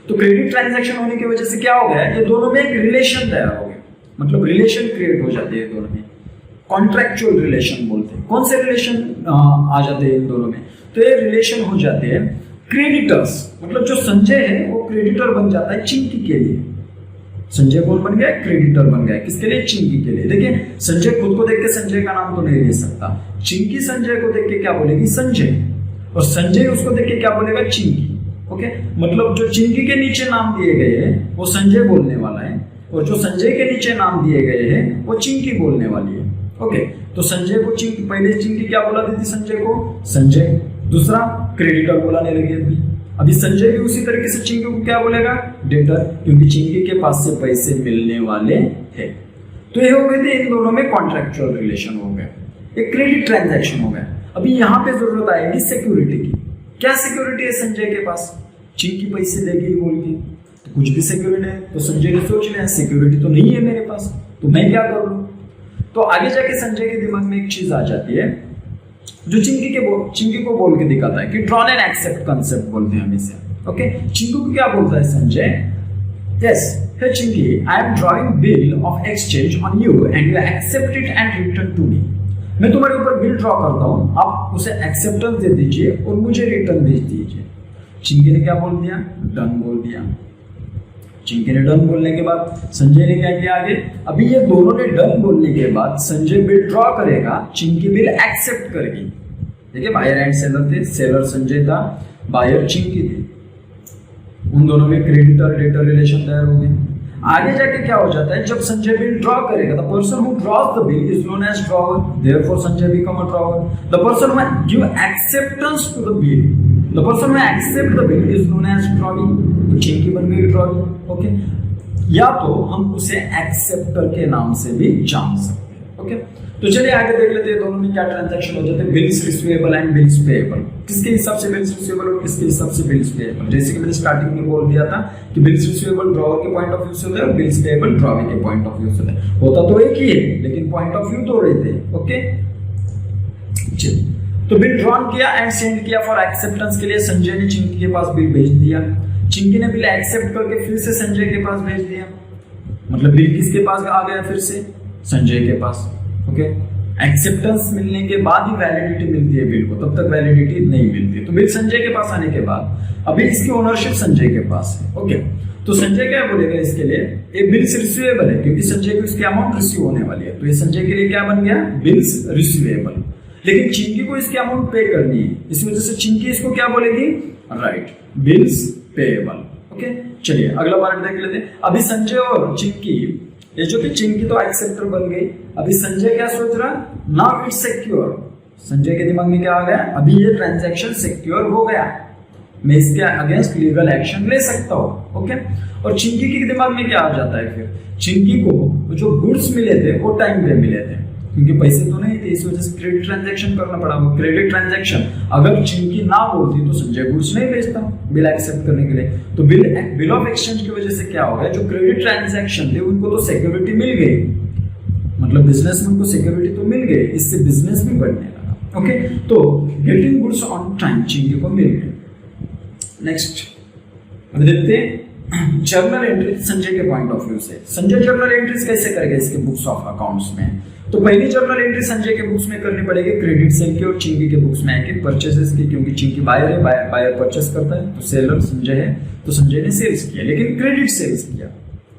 तो क्रेडिट ट्रांजैक्शन होने की वजह से क्या हो गया, ये दोनों में एक रिलेशन तैयार हो गया, मतलब रिलेशन क्रिएट हो जाती है दोनों में, कॉन्ट्रैक्चुअल रिलेशन बोलते हैं। कौन से रिलेशन आ जाते हैं इन दोनों में, तो ये रिलेशन हो जाते हैं क्रेडिटर्स, मतलब जो संजय है वो क्रेडिटर बन जाता है चिंकी के लिए। संजय कौन बन गया, क्रेडिटर बन गया, किसके लिए, चिंकी के लिए। देखिए संजय खुद को देख के संजय का नाम तो नहीं ले सकता, चिंकी संजय को देख के क्या बोलेगी, संजय, और संजय उसको देख के क्या बोलेगा, चिंकी। ओके, मतलब जो चिंकी के नीचे नाम दिए गए हैं वो संजय बोलने वाला है, और जो संजय के नीचे नाम दिए गए हैं वो चिंकी बोलने वाली है। ओके, तो संजय को चिंकी, पहले चिंकी क्या बोला देती संजय को, संजय, दूसरा क्रेडिटर बोलाने लगे। अभी संजय भी उसी तरीके से चिंकी को क्या बोलेगा, डेटर, क्योंकि चिंकी के पास से पैसे मिलने वाले थे। तो ये हो गए थे, इन दोनों में कॉन्ट्रैक्चुअल रिलेशन हो गया, एक क्रेडिट ट्रांजैक्शन हो गया। अभी यहाँ पे जरूरत आएगी सिक्योरिटी की। क्या सिक्योरिटी है संजय के पास, चिंकी पैसे देगी बोल के, तो कुछ भी सिक्योरिटी है। तो संजय ने सोच लिया सिक्योरिटी तो नहीं है मेरे पास, तो मैं क्या कर लूं। तो आगे जाके संजय के दिमाग में एक चीज आ जाती है जो चिंकी को बोल के दिखाता है कि ड्रॉन एंड एक्सेप्ट कंसेप्ट बोलते हैं हम इसे। ओके, चिंकी को क्या बोलता है Sanjay, yes hey Chinki, I am drawing bill of exchange on you and you accept it and return to me. मैं तुम्हारे ऊपर बिल ड्रॉ करता हूं, आप उसे एक्सेप्टेंस दे दीजिए और मुझे रिटर्न भेज दीजिए। चिंकी ने क्या बोल दिया, डन बोल दिया। चिंकी ने डन बोलने के बाद संजय ने क्या किया आगे, अभी ये दोनों ने डन बोलने के बाद संजय बिल ड्रॉ करेगा, चिंकी बिल एक्सेप्ट करेगी। देखिए बायर एंड सेलर थे, सेलर संजय था, बायर चिंकी थी, उन दोनों में क्रेडिटर डेटर रिलेशन तैयार हो गए। आगे जाके क्या हो जाता है, जब संजय बिल ड्रॉ करेगा, the person who draws the bill is known as drawer, therefore Sanjay become a drawer. The person who give acceptance to the bill, the person who accept the bill is known as drawee, तो चिंकी बन गई drawee. Okay, या तो हम उसे acceptor के नाम से भी जान सकते हैं। ओके, तो चलिए आगे देख लेते हैं दोनों में क्या ट्रांजैक्शन हो जाते हैं, bills receivable and bills payable. किसके हिसाब से बिल्स रिसीवेबल और किसके हिसाब से बिल्स पेएबल। जैसे कि मैंने स्टार्टिंग में बोल दिया था कि बिल्स रिसीवेबल ड्रॉवर के पॉइंट ऑफ व्यू से होता है और बिल्स पेएबल ड्रॉवर के पॉइंट ऑफ व्यू से होता है। होता तो एक ही है लेकिन पॉइंट ऑफ व्यू दो रहते हैं। ओके, चलिए, तो बिल ड्रॉन किया एंड सेंड किया फॉर एक्सेप्टेंस के लिए। संजय ने चिंकी के पास बिल भेज दिया, चिंकी ने बिल एक्सेप्ट करके फिर से संजय के पास भेज दिया, मतलब बिल किसके पास आ गया, फिर से संजय के पास। ओके, एक्सेप्टेंस मिलने के बाद ही वैलिडिटी मिलती है बिल को, तब तक वैलिडिटी नहीं मिलती। तो बिल संजय के पास आने के बाद अभी इसकी ओनरशिप संजय के पास है। ओके, तो संजय क्या बोलेगा इसके लिए, ये बिल्स रिसीवेबल है क्योंकि संजय को इसकी अमाउंट रिसीव होने वाली है, तो ये संजय के लिए क्या बन गया, बिल्स रिसीवेबल। लेकिन चिंकी को इसकी अमाउंट पे करनी है, इसी वजह से चिंकी इसको क्या बोलेगी, राइट, बिल्स पेएबल। ओके, चलिए अगला पार्ट देख लेते हैं। अभी संजय और चिंकी, ये जो कि चिंकी तो एक्सेप्टर बन गई, अभी संजय क्या सोच रहा, नाउ इट्स सिक्योर। संजय के दिमाग में क्या आ गया, अभी ये ट्रांजैक्शन सिक्योर हो गया, मैं इसके अगेंस्ट लीगल एक्शन ले सकता हूं। ओके, और चिंकी के दिमाग में क्या आ जाता है, फिर चिंकी को जो गुड्स मिले थे वो टाइम पे मिले थे, क्योंकि पैसे तो नहीं थे, इस वजह से क्रेडिट ट्रांजैक्शन करना पड़ा। वो क्रेडिट ट्रांजैक्शन अगर चिंकी ना बोलती तो संजय गुड्स नहीं बेचता बिल एक्सेप्ट करने के लिए। तो बिल ऑफ एक्सचेंज की वजह से क्या हो गया, जो क्रेडिट ट्रांजैक्शन थे उनको तो सिक्योरिटी मिल गई, मतलब बिजनेसमैन को सिक्योरिटी तो मिल गई, इससे बिजनेस भी बढ़ने लगा। ओके, तो getting goods on time Chinki को मिल गए। नेक्स्ट अब देखते हैं जर्नल एंट्री संजय के पॉइंट ऑफ व्यू से। संजय जर्नल एंट्रीज कैसे करेगा इसके बुक्स ऑफ अकाउंट्स में, तो पहली जर्नल एंट्री संजय के बुक्स में करनी पड़ेगी क्रेडिट सेल की, और चिंकी के बुक्स में आएगी परचेसेस की, क्योंकि चिंकी बायर है, बायर परचेस करता है, तो सेलर संजय है, तो संजय ने सेल्स किया, लेकिन क्रेडिट सेल्स किया।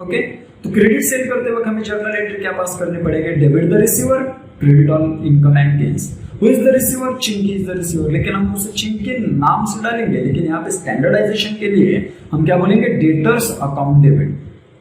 ओके, तो क्रेडिट सेल करते वक्त हमें जर्नल एंट्री क्या पास करनी पड़ेगी, debit the receiver, credit on income and gains. Who is the receiver, Chinki is the receiver, लेकिन हम उसे चिंकी नाम से डालेंगे, लेकिन यहाँ पे स्टैंडर्डाइजेशन के लिए हम क्या बोलेंगे, डेटर्स अकाउंट डेबिट।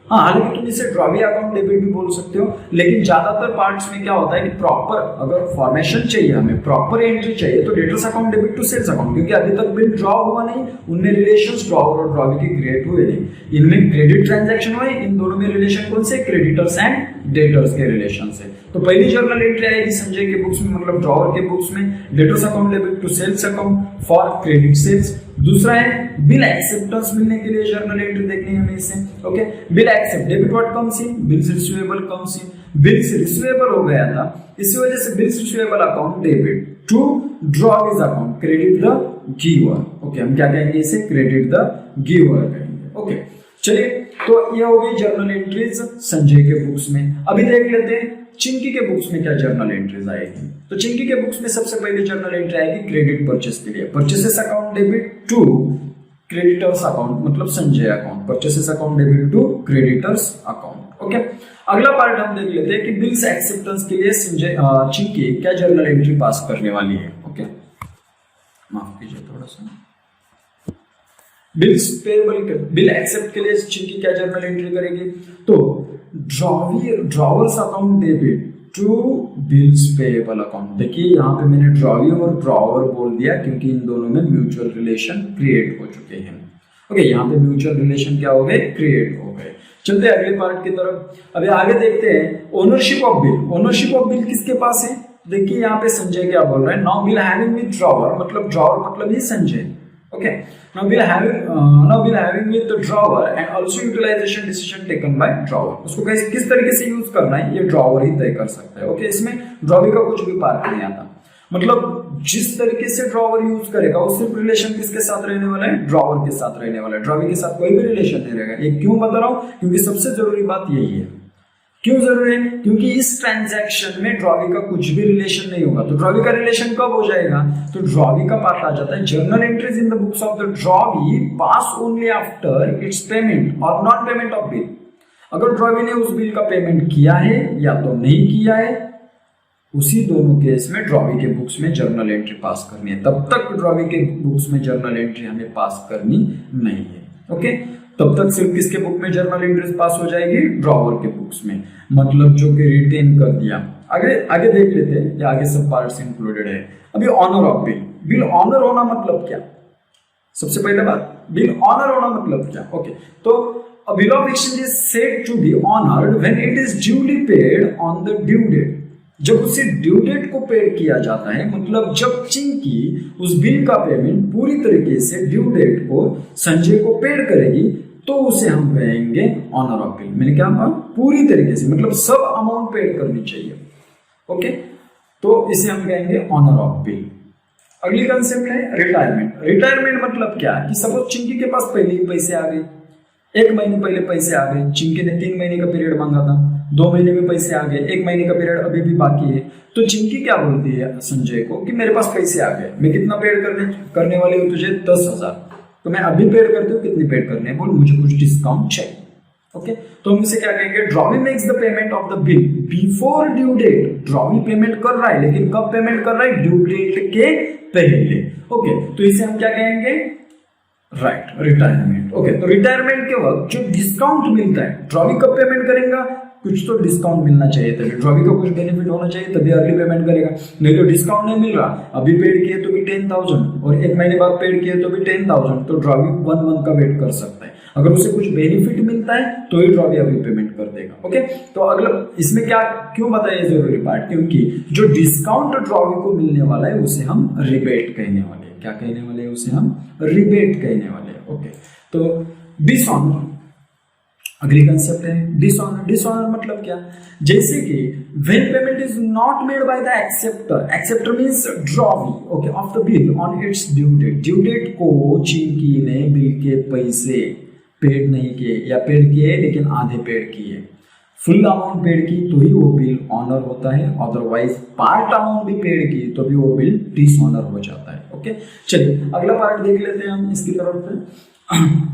हाँ, हालांकि तुम इसे ड्रॉवी अकाउंट डेबिट भी बोल सकते हो, लेकिन ज्यादातर पार्ट्स में क्या होता है कि प्रॉपर अगर फॉर्मेशन चाहिए, हमें प्रॉपर एंट्री चाहिए, तो debtors account debit to sales account, क्योंकि अभी तक बिल ड्रॉ हुआ नहीं, उनमें रिलेशंस ड्रॉवर और ड्रॉवी के क्रिएट हुए नहीं, इनमें क्रेडिट ट्रांजैक्शन हुए, इन दोनों में रिलेशन कौन से, क्रेडिटर्स एंड डेटर्स के रिलेशन से। तो पहली जर्नल एंट्री आएगी संजय के बुक्स में, मतलब ड्रॉवर के बुक्स में, debtors account debit to sales account for credit sales. दूसरा है बिल एक्सेप्टेंस मिलने के लिए जर्नल एंट्री देखनी है हमें इसे। Okay, bill accept, debit what comes in, bills receivable comes in, bills receivable हो गया था, इसी वजह से bills receivable account debit to drawee's account credit the giver. Okay, हम क्या कहेंगे इसे, क्रेडिट द गिवर कहेंगे। ओके, चलिए, तो ये हो गई जर्नल एंट्रीज संजय के बुक्स में। अभी देख लेते हैं चिंकी के बुक्स में क्या जर्नल एंट्रीज आएगी। तो चिंकी के बुक्स में सबसे पहले जर्नल एंट्री आएगी क्रेडिट परचेस के लिए, purchases account debit to creditors account, मतलब Sanjay account, purchases account debit to creditors account. Okay, अगला पार्ट हम देख लेते हैं कि बिल्स एक्सेप्टेंस के लिए संजय चिंकी क्या जर्नल एंट्री पास करने वाली है। ओके, माफ कीजिए थोड़ा सा, बिल्स पेएबल, बिल एक्सेप्ट के लिए चिंकी क्या जर्नल एंट्री करेगी, तो drawer's account debit to bills payable account. देखिए यहाँ पे मैंने ड्रॉवी और ड्रॉवर बोल दिया, क्योंकि इन दोनों में म्यूचुअल रिलेशन क्रिएट हो चुके हैं। ओके, यहाँ पे म्यूचुअल रिलेशन क्या हो गए, क्रिएट हो गए। चलते हैं अगले पार्ट की तरफ। अभी आगे देखते हैं ownership of bill. Ownership of bill किसके पास है, देखिए यहाँ पे संजय क्या बोल रहे हैं, now bill having with drawer, मतलब ड्रॉवर मतलब ये Sanjay. Okay, now we'll having with the drawer and also utilization decision taken by drawer। उसको किस तरीके से यूज करना है ये ड्रॉवर ही तय कर सकता है। ओके, इसमें ड्रॉवी का कुछ भी पार्ट नहीं आता, मतलब जिस तरीके से ड्रॉवर यूज करेगा वो सिर्फ रिलेशन किसके साथ रहने वाला है, ड्रॉवर के साथ रहने वाला है, ड्रॉवी के साथ कोई भी रिलेशन नहीं रहेगा। ये क्यों बता रहा हूं, क्योंकि सबसे जरूरी बात यही है। क्यों जरूरी है, क्योंकि इस ट्रांजैक्शन में ड्रॉवी का कुछ भी रिलेशन नहीं होगा। तो ड्रॉवी का रिलेशन कब हो जाएगा, तो ड्रॉवी का पार्ट आ जाता है journal entries in the books of the drawee pass only after it's payment और नॉन पेमेंट ऑफ बिल। अगर ड्रॉवी ने उस बिल का पेमेंट किया है या तो नहीं किया है, उसी दोनों केस में ड्रॉवी के बुक्स में जर्नल एंट्री पास करनी है, तब तक ड्रॉवी के बुक्स में जर्नल एंट्री हमें पास करनी नहीं है। ओके, तब तक सिर्फ किसके बुक में जर्नल एंट्रीज पास हो जाएगी, ड्रॉवर के बुक्स में, मतलब जो कि रिटेन कर दिया। आगे देख लेते हैं, ये आगे सब पार्ट्स इंक्लूडेड है। अभी honour of bill, bill honour होना मतलब क्या, सबसे पहले बात, बिल ऑनर होना मतलब क्या। ओके, तो a bill of exchange is said to be honored when it is duly paid on the due date। जब उसे ड्यू डेट को पेड किया जाता है, मतलब जब चिंकी उस बिल का पेमेंट पूरी तरीके से ड्यू डेट को संजय को पेड करेगी, तो उसे हम कहेंगे ऑनर ऑफ बिल। मैंने क्या कहा, पूरी तरीके से, मतलब सब अमाउंट पेड करनी चाहिए। ओके, तो इसे हम कहेंगे ऑनर ऑफ बिल। अगली कंसेप्ट है रिटायरमेंट। रिटायरमेंट मतलब क्या, कि सपोज चिंकी के पास पहले ही पैसे आ गए, 1 महीने पहले पैसे आ गए, चिंकी ने 3 महीने का पीरियड मांगा था, 2 महीने में पैसे आ गए, 1 महीने का पीरियड अभी भी बाकी है, तो चिंकी क्या बोलती है संजय को कि मेरे पास पैसे आ गए, मैं कितना पेड करने वाली हूँ तुझे, 10,000, तो मैं अभी पेड करती हूँ, कितनी पेड करनी है, बोल मुझे कुछ डिस्काउंट चाहिए। ओके तो हम इसे क्या कहेंगे, drawee makes the payment of the bill before due date. Drawee payment कर रहा है, लेकिन कब पेमेंट कर रहा है, ड्यू डेट के पहले। ओके तो इसे हम क्या कहेंगे, राइट, रिटायरमेंट। ओके तो रिटायरमेंट के वक्त जो डिस्काउंट मिलता है, ड्रॉवी कब पेमेंट करेगा, कुछ तो डिस्काउंट मिलना चाहिए, तभी ड्रॉवी का कुछ बेनिफिट होना चाहिए, तभी अर्ली पेमेंट करेगा। नहीं तो डिस्काउंट नहीं मिल रहा, अभी पेड किए तो भी 10,000 और एक महीने बाद पेड किए तो भी 10,000, तो ड्रॉवी 1 मंथ का वेट कर सकता है। अगर उसे कुछ बेनिफिट मिलता है तो ही ड्रॉवी अभी पेमेंट कर देगा। ओके तो अगला इसमें क्या क्यों बताया जरूरी पार्ट, क्योंकि जो डिस्काउंट ड्रॉवी को मिलने वाला है उसे हम रिबेट कहने वाले हैं। क्या कहने वाले हैं, उसे हम रिबेट कहने वाले हैं। ओके तो डिसऑनर अगली कंसेप्ट है डिसऑनर। डिसऑनर मतलब क्या, जैसे कि when payment is not made by the acceptor, acceptor means drawee, okay, of the bill on its due date. Due date को चिंकी ने बिल के पैसे पेड नहीं किए, या पेड किए लेकिन आधे पेड किए, फुल अमाउंट पेड की तो ही वो बिल ऑनर होता है, अदरवाइज पार्ट अमाउंट भी पेड की तो भी वो बिल डिसऑनर हो जाता है। ओके चलिए अगला पार्ट देख लेते हैं हम इसकी तरफ से।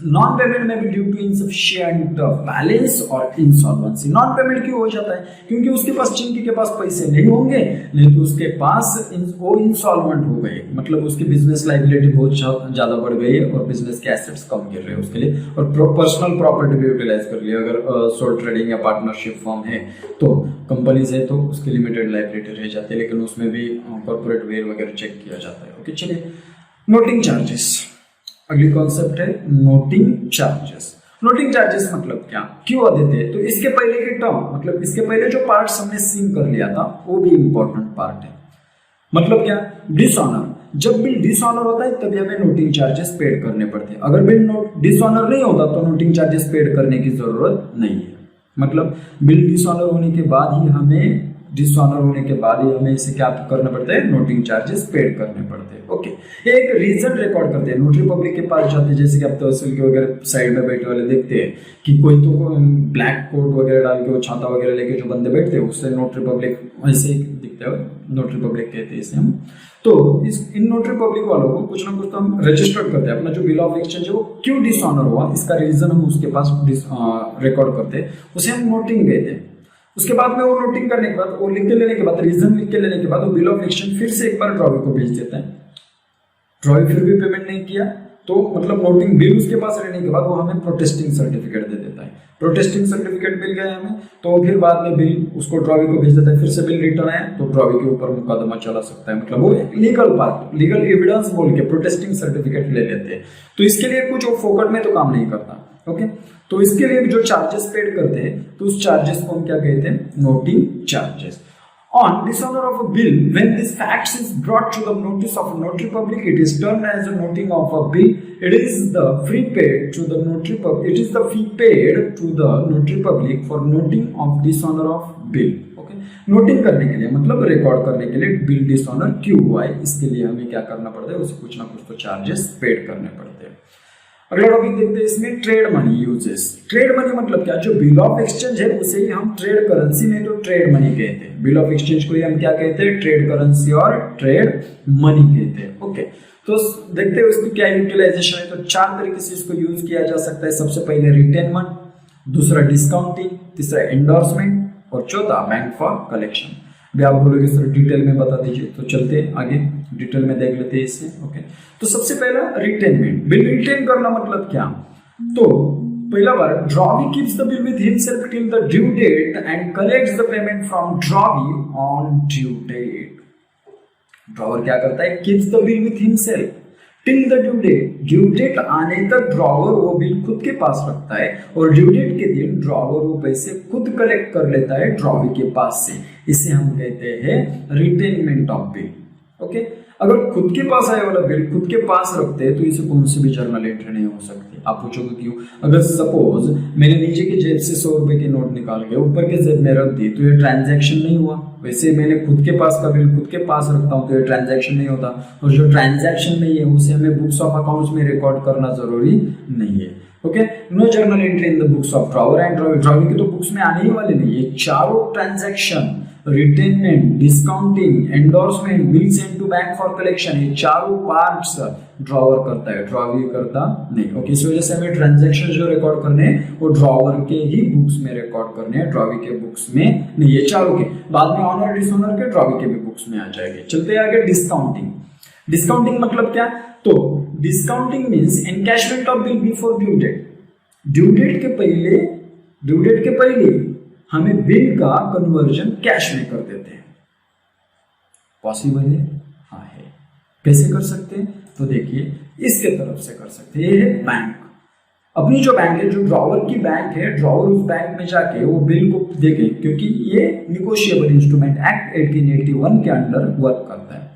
नॉन पेमेंट में भी ड्यू टू इनसफिशिएंट बैलेंस और इंसॉल्वेंसी। नॉन पेमेंट क्यों हो जाता है, क्योंकि उसके पास चिंकी के पास पैसे नहीं होंगे, नहीं तो उसके पास वो इंसॉल्वेंट हो गए, मतलब उसकी बिजनेस लाइबिलिटी बहुत ज्यादा बढ़ गई है और बिजनेस के एसेट्स कम गिर रहे हैं उसके लिए, और पर्सनल प्रॉपर्टी भी यूटिलाइज कर लिया। अगर सोल ट्रेडिंग या पार्टनरशिप फर्म है तो कंपनीज है तो उसकी लिमिटेड लाइबिलिटी रह जाती है, लेकिन उसमें भी कॉर्पोरेट वेल वगैरह चेक किया जाता है। ओके चलिए नोटिंग चार्जेस, अगली कॉन्सेप्ट है नोटिंग चार्जेस। नोटिंग चार्जेस मतलब क्या, क्यों देते हैं, तो इसके पहले के टर्म, मतलब इसके पहले जो पार्ट्स हमने सीन कर लिया था वो भी इंपॉर्टेंट पार्ट है। मतलब क्या, डिसऑनर, जब बिल डिसऑनर होता है तभी हमें नोटिंग चार्जेस पेड करने पड़ते हैं। अगर बिल डिसऑनर नहीं होता तो नोटिंग चार्जेस पेड करने की जरूरत नहीं है। मतलब बिल डिसऑनर होने के बाद ही हमें इसे क्या करना पड़ता है, नोटिंग चार्जेस पेड करने पड़ते हैं। ओके एक रीजन रिकॉर्ड करते हैं, नोटरी पब्लिक के पास जाते हैं, जैसे कि आप तहसील के वगैरह साइड में बैठे वाले देखते हैं कि कोई तो ब्लैक कोट वगैरह डाल के वो छाता वगैरह लेके जो बंदे बैठते हैं उससे नोटरी पब्लिक ऐसे दिखते हैं, नोटरी पब्लिक कहते हैं इसे हम। तो इन नोटरी पब्लिक वालों को कुछ ना कुछ तो हम रजिस्टर्ड करते हैं, अपना जो बिल ऑफ एक्सचेंज है वो क्यों डिसऑनर हुआ इसका रीजन हम उसके पास रिकॉर्ड करते हैं, उसे हम नोटिंग कहते हैं। उसके बाद में वो नोटिंग करने के बाद, वो लिख के लेने के बाद, रीजन लिख के लेने के बाद वो बिल ऑफ एक्सचेंज फिर से एक बार ड्रॉवी को भेज देता है। ड्रॉवी फिर भी पेमेंट नहीं किया तो मतलब नोटिंग बिल उसके पास रहने के बाद वो हमें प्रोटेस्टिंग सर्टिफिकेट दे देता है। प्रोटेस्टिंग सर्टिफिकेट मिल गया हमें तो फिर बाद में बिल उसको ड्रॉवी को भेज देता है, फिर से बिल रिटर्न आया तो ड्रॉवी के ऊपर मुकदमा चला सकता है। मतलब वो लीगल पार्ट, लीगल एविडेंस बोल के प्रोटेस्टिंग सर्टिफिकेट ले लेते हैं। तो इसके लिए कुछ वो फोकट में तो काम नहीं करता। ओके तो इसके लिए जो चार्जेस पेड करते हैं तो उस चार्जेस को हम क्या कहते हैं, noting charges. On dishonor of a bill, when this fact is brought to the notice of a notary public, it is termed as a noting of a bill. It is the fee paid to the notary public. It is the fee paid to the notary public for noting of dishonor of bill. Okay, noting करने के लिए मतलब record करने के लिए bill dishonour क्यों हुआ है, इसके लिए हमें क्या करना पड़ता है, उसे कुछ ना कुछ तो चार्जेस पेड करने पड़ते हैं। अगला टॉपिक देखते हैं इसमें trade money uses. Trade money मतलब क्या, जो बिल ऑफ एक्सचेंज है उसे ही हम ट्रेड करेंसी नहीं तो ट्रेड मनी कहते हैं। बिल ऑफ एक्सचेंज को ही हम क्या कहते हैं, ट्रेड करेंसी और ट्रेड मनी कहते हैं। ओके तो देखते हैं इसकी क्या यूटिलाइजेशन है। तो 4 तरीके से इसको यूज किया जा सकता है। सबसे पहले रिटेनमेंट, दूसरा डिस्काउंटिंग, तीसरा एंडोर्समेंट और चौथा बैंक फॉर कलेक्शन। भी आप बोलोगे सर डिटेल में बता दीजिए, तो चलते हैं आगे डिटेल में देख लेते हैं इसे। ओके तो सबसे पहला रिटेनमेंट, बिल रिटेन करना मतलब क्या, तो पहला बार drawee keeps the bill with himself till the due date and collects the payment from drawee on due date. Drawer क्या करता है, keeps the bill with himself till the due date, due date आने तक drawer वो bill खुद के पास रखता है और ड्यू डेट के दिन ड्रॉवर वो पैसे खुद कलेक्ट कर लेता है ड्रॉवी के पास से। इसे हम कहते हैं रिटेनमेंट ऑफ बिल। ओके अगर खुद के पास आए वाला बिल खुद के पास रखते हैं तो इसे कौन सी भी जर्नल एंट्री नहीं हो सकती। आप पूछोगे क्यों, अगर सपोज मैंने नीचे की जेब से 100 रुपए के नोट निकाल के ऊपर के जेब में रख दी तो ये ट्रांजैक्शन नहीं हुआ। वैसे मैंने खुद के पास का बिल खुद के पास रखता हूँ तो ये ट्रांजैक्शन नहीं होता, और जो ट्रांजैक्शन नहीं है उसे हमें बुक्स ऑफ अकाउंट्स में रिकॉर्ड करना जरूरी नहीं है। Okay no journal entry in the books of drawer and drawee की तो बुक्स में आने ही वाले नहीं। ये चारों transaction retainment, discounting, endorsement, bill send to bank for collection, ये चारों पार्ट्स ड्रॉवर करता है, ड्रॉवी करता नहीं। ओके, इस वजह से हमें ट्रांजैक्शन जो रिकॉर्ड करने हैं वो ड्रॉवर के ही बुक्स में रिकॉर्ड करने हैं, ड्रॉवी के बुक्स में नहीं। ये चारों के बाद में ऑनर डिसऑनर के ड्रॉवी के भी बुक्स में आ जाएंगे। चलते आगे डिस्काउंटिंग। डिस्काउंटिंग मतलब क्या? तो discounting means encashment of bill before due date. Due date के पहले हमें बिल का कन्वर्जन कैश में कर देते हैं। पॉसिबल है? हाँ है। कैसे कर सकते हैं? तो देखिए, इसके तरफ से कर सकते हैं। ये है बैंक। अपनी जो बैंक है, जो ड्रॉवर की बैंक है, ड्रॉवर उस बैंक में जाके वो बिल को देखे, क्योंकि ये निगोशिएबल इंस्ट्रूमेंट एक्ट 1881 के अंडर वर्क करता है।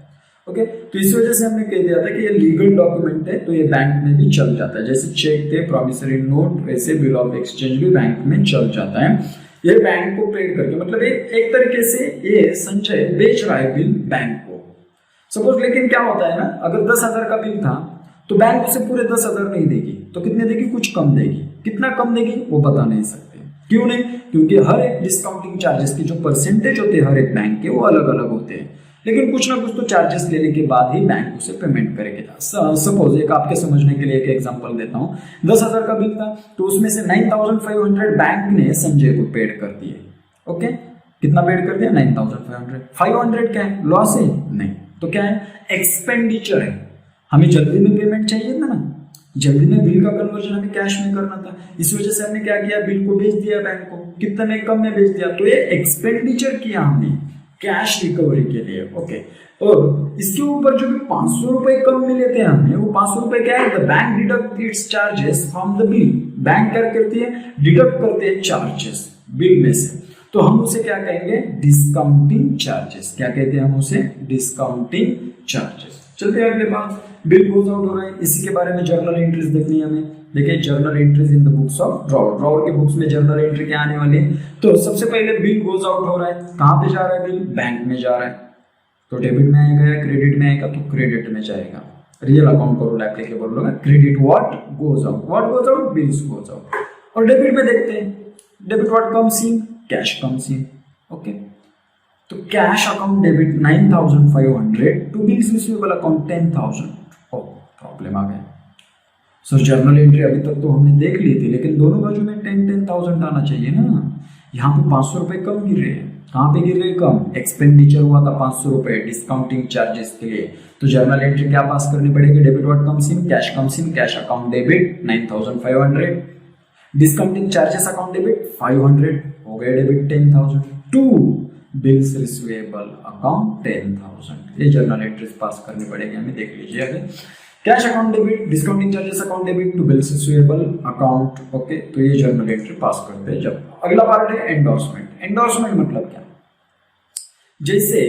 ओके, तो इस वजह से हमने कह दिया था कि ये लीगल डॉक्यूमेंट है, तो ये बैंक में भी चल जाता है। जैसे चेक थे, प्रॉमिसरी नोट, वैसे बिल ऑफ एक्सचेंज भी बैंक में चल जाता है। ये बैंक को पेड करके, मतलब एक तरीके से ये संचय बेच रहा है बिल बैंक को। सपोज, लेकिन क्या होता है ना, अगर 10,000 का बिल था तो बैंक उसे पूरे 10,000 नहीं देगी, तो कितने देगी? कुछ कम देगी। कितना कम देगी वो बता नहीं सकते। क्यों नहीं? क्योंकि हर एक डिस्काउंटिंग चार्जेस की जो परसेंटेज होते हैं हर एक बैंक के, वो अलग अलग होते हैं। लेकिन कुछ ना कुछ तो चार्जेस लेने के बाद ही बैंक उसे पेमेंट करेगा। सपोज, एक आपके समझने के लिए एक एग्जांपल देता हूँ। 10,000 का बिल था, तो उसमें से 9,500 बैंक ने संजय को पेड कर दिए। ओके, कितना पेड कर दिया? 9,500। 500 क्या है? लॉस है? नहीं। तो क्या है? एक्सपेंडिचर है। हमें जल्दी में पेमेंट चाहिए था ना, जल्दी में बिल का कन्वर्जन हमें कैश में करना था। इस वजह से हमने क्या किया? बिल को भेज दिया बैंक को। कितने में? कम में भेज दिया। तो ये एक्सपेंडिचर किया हमने कैश रिकवरी के लिए। ओके, और इसके ऊपर जो भी 500 रुपए कम मिले थे हमें, वो 500 रुपए क्या है? The bank deduct it's charges from the bill. Bank क्या करती है? डिडक्ट करते हैं चार्जेस बिल में से। तो हम उसे क्या कहेंगे? Discounting charges. क्या कहते हैं हम उसे? Discounting charges. चलते हैं अगले बात। बिल गोज आउट हो रहा है, इसी के बारे में जर्नल एंट्रीज देखनी है हमें। देखिए, journal entries in the books of drawer. Drawer के बुक्स में जर्नल एंट्री क्या आने वाली है? तो सबसे पहले बिल गोज आउट हो रहा है। कहां पे जा रहा है बिल? बैंक में जा रहा है। तो डेबिट में आएगा या क्रेडिट में आएगा? तो क्रेडिट में जाएगा। रियल अकाउंट को एप्लीकेबल होगा। Credit what goes out, what goes out? Bills goes out. और डेबिट में देखते हैं, debit what comes in? Cash comes in. Okay, तो cash account debit 9,500 to bills receivable account 10,000। Oh, problem आ गया। Sir, journal entry अभी तक तो हमने देख ली थी, लेकिन दोनों बाजू में 10,000 आना चाहिए ना। यहाँ पे 500 रुपए कम गिर रहे हैं। कहाँ पे गिर रहे हैं? कम। एक्सपेंडिचर हुआ था 500 रुपए डिस्काउंटिंग चार्जेस के लिए। तो जर्नल एंट्री क्या पास करनी पड़ेगी? Debit what comes in? Cash comes in. Cash account debit 9,500, discounting charges account debit 500, हो गए debit 10,000 to bills receivable account 10,000। ये जर्नल एंट्रीज पास करनी पड़ेगी हमें। देख लीजिए आगे। Cash account debit, discounting charges account debit to bills receivable account. Okay, तो ये जर्नल एंट्री पास करते हैं जब। अगला पार्ट है एंडोर्समेंट। एंडोर्समेंट मतलब क्या? जैसे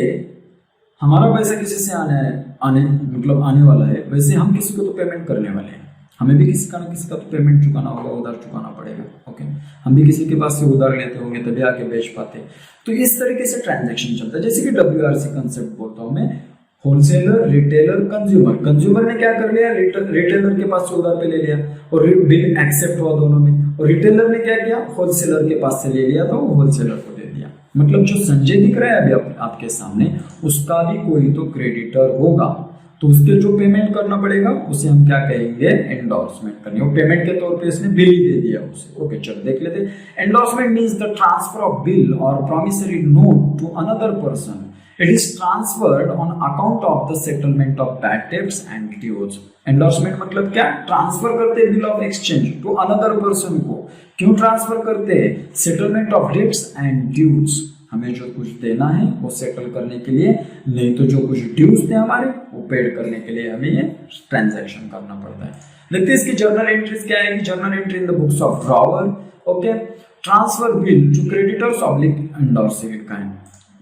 हमारा पैसा किसी से आने वाला है, वैसे हम किसी को तो पेमेंट करने वाले हैं। हमें भी किसी का तो पेमेंट चुकाना होगा, उधार चुकाना पड़ेगा। ओके, हम भी किसी के पास से उधार लेते होंगे तभी आके बेच पाते। तो इस तरीके से ट्रांजैक्शन चलता है। जैसे कि WRC कंसेप्ट बोलता हूं मैं, होलसेलर, रिटेलर, कंज्यूमर। कंज्यूमर ने क्या कर लिया? रिटेलर के पास से उधार पे ले लिया और बिल एक्सेप्ट हुआ दोनों में। और रिटेलर ने क्या किया? होलसेलर के पास से ले लिया, तो वो होलसेलर को दे दिया। मतलब जो संजय दिख रहा है अभी आपके सामने, उसका भी कोई तो क्रेडिटर होगा, तो उसके जो पेमेंट करना पड़ेगा उसे हम क्या कहेंगे? एंडोर्समेंट करनी। वो पेमेंट के तौर पे इसने बिल ही दे दिया उसे। ओके, चलो देख लेते हैं। Endorsement means the transfer of bill और promissory note to another person. It is transferred on account of the settlement of bad debts and dues. Endorsement मतलब क्या? ट्रांसफर करते bill of exchange to another person को। क्यों transfer करते हैं? Settlement of debts and dues. हमें जो कुछ देना है वो सेटल करने के लिए, नहीं तो जो कुछ ड्यूज थे हमारे वो पेड करने के लिए हमें ये ट्रांजैक्शन करना पड़ता है। देखते हैं इसकी जर्नल एंट्रीज क्या है। Journal entry in the books of drawer. Okay, transfer bill to creditors oblique endorsing kind.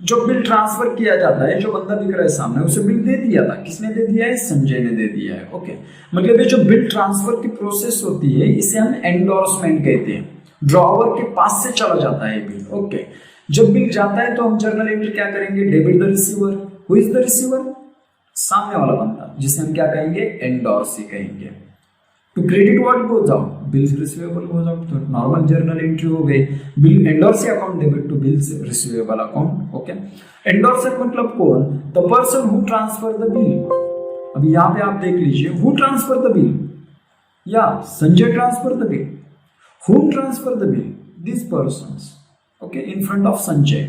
जो बिल ट्रांसफर किया जाता है, जो बंदा दिख रहा है सामने, उसे बिल दे दिया था। किसने दे दिया है? संजय ने दे दिया है। ओके, मतलब ये जो बिल ट्रांसफर की प्रोसेस होती है इसे हम एंडोर्समेंट कहते हैं। ड्रॉवर के पास से चला जाता है बिल। ओके, जब बिल जाता है तो हम जर्नल एंट्री क्या करेंगे? Debit the receiver. Who is the receiver? सामने वाला बंदा, जिसे हम क्या कहेंगे? एंडोर्सी कहेंगे। To credit what goes out, bills receivable goes out, तो नॉर्मल जर्नल एंट्री हो गई। Bill endorsee account debit to bills receivable account. Okay, endorser मतलब कौन? The person who transfer the bill. अभी यहां पे आप देख लीजिए, हु ट्रांसफर द बिल, या Sanjay transfer the bill, whom transfer the bill, these persons, okay, in front of Sanjay.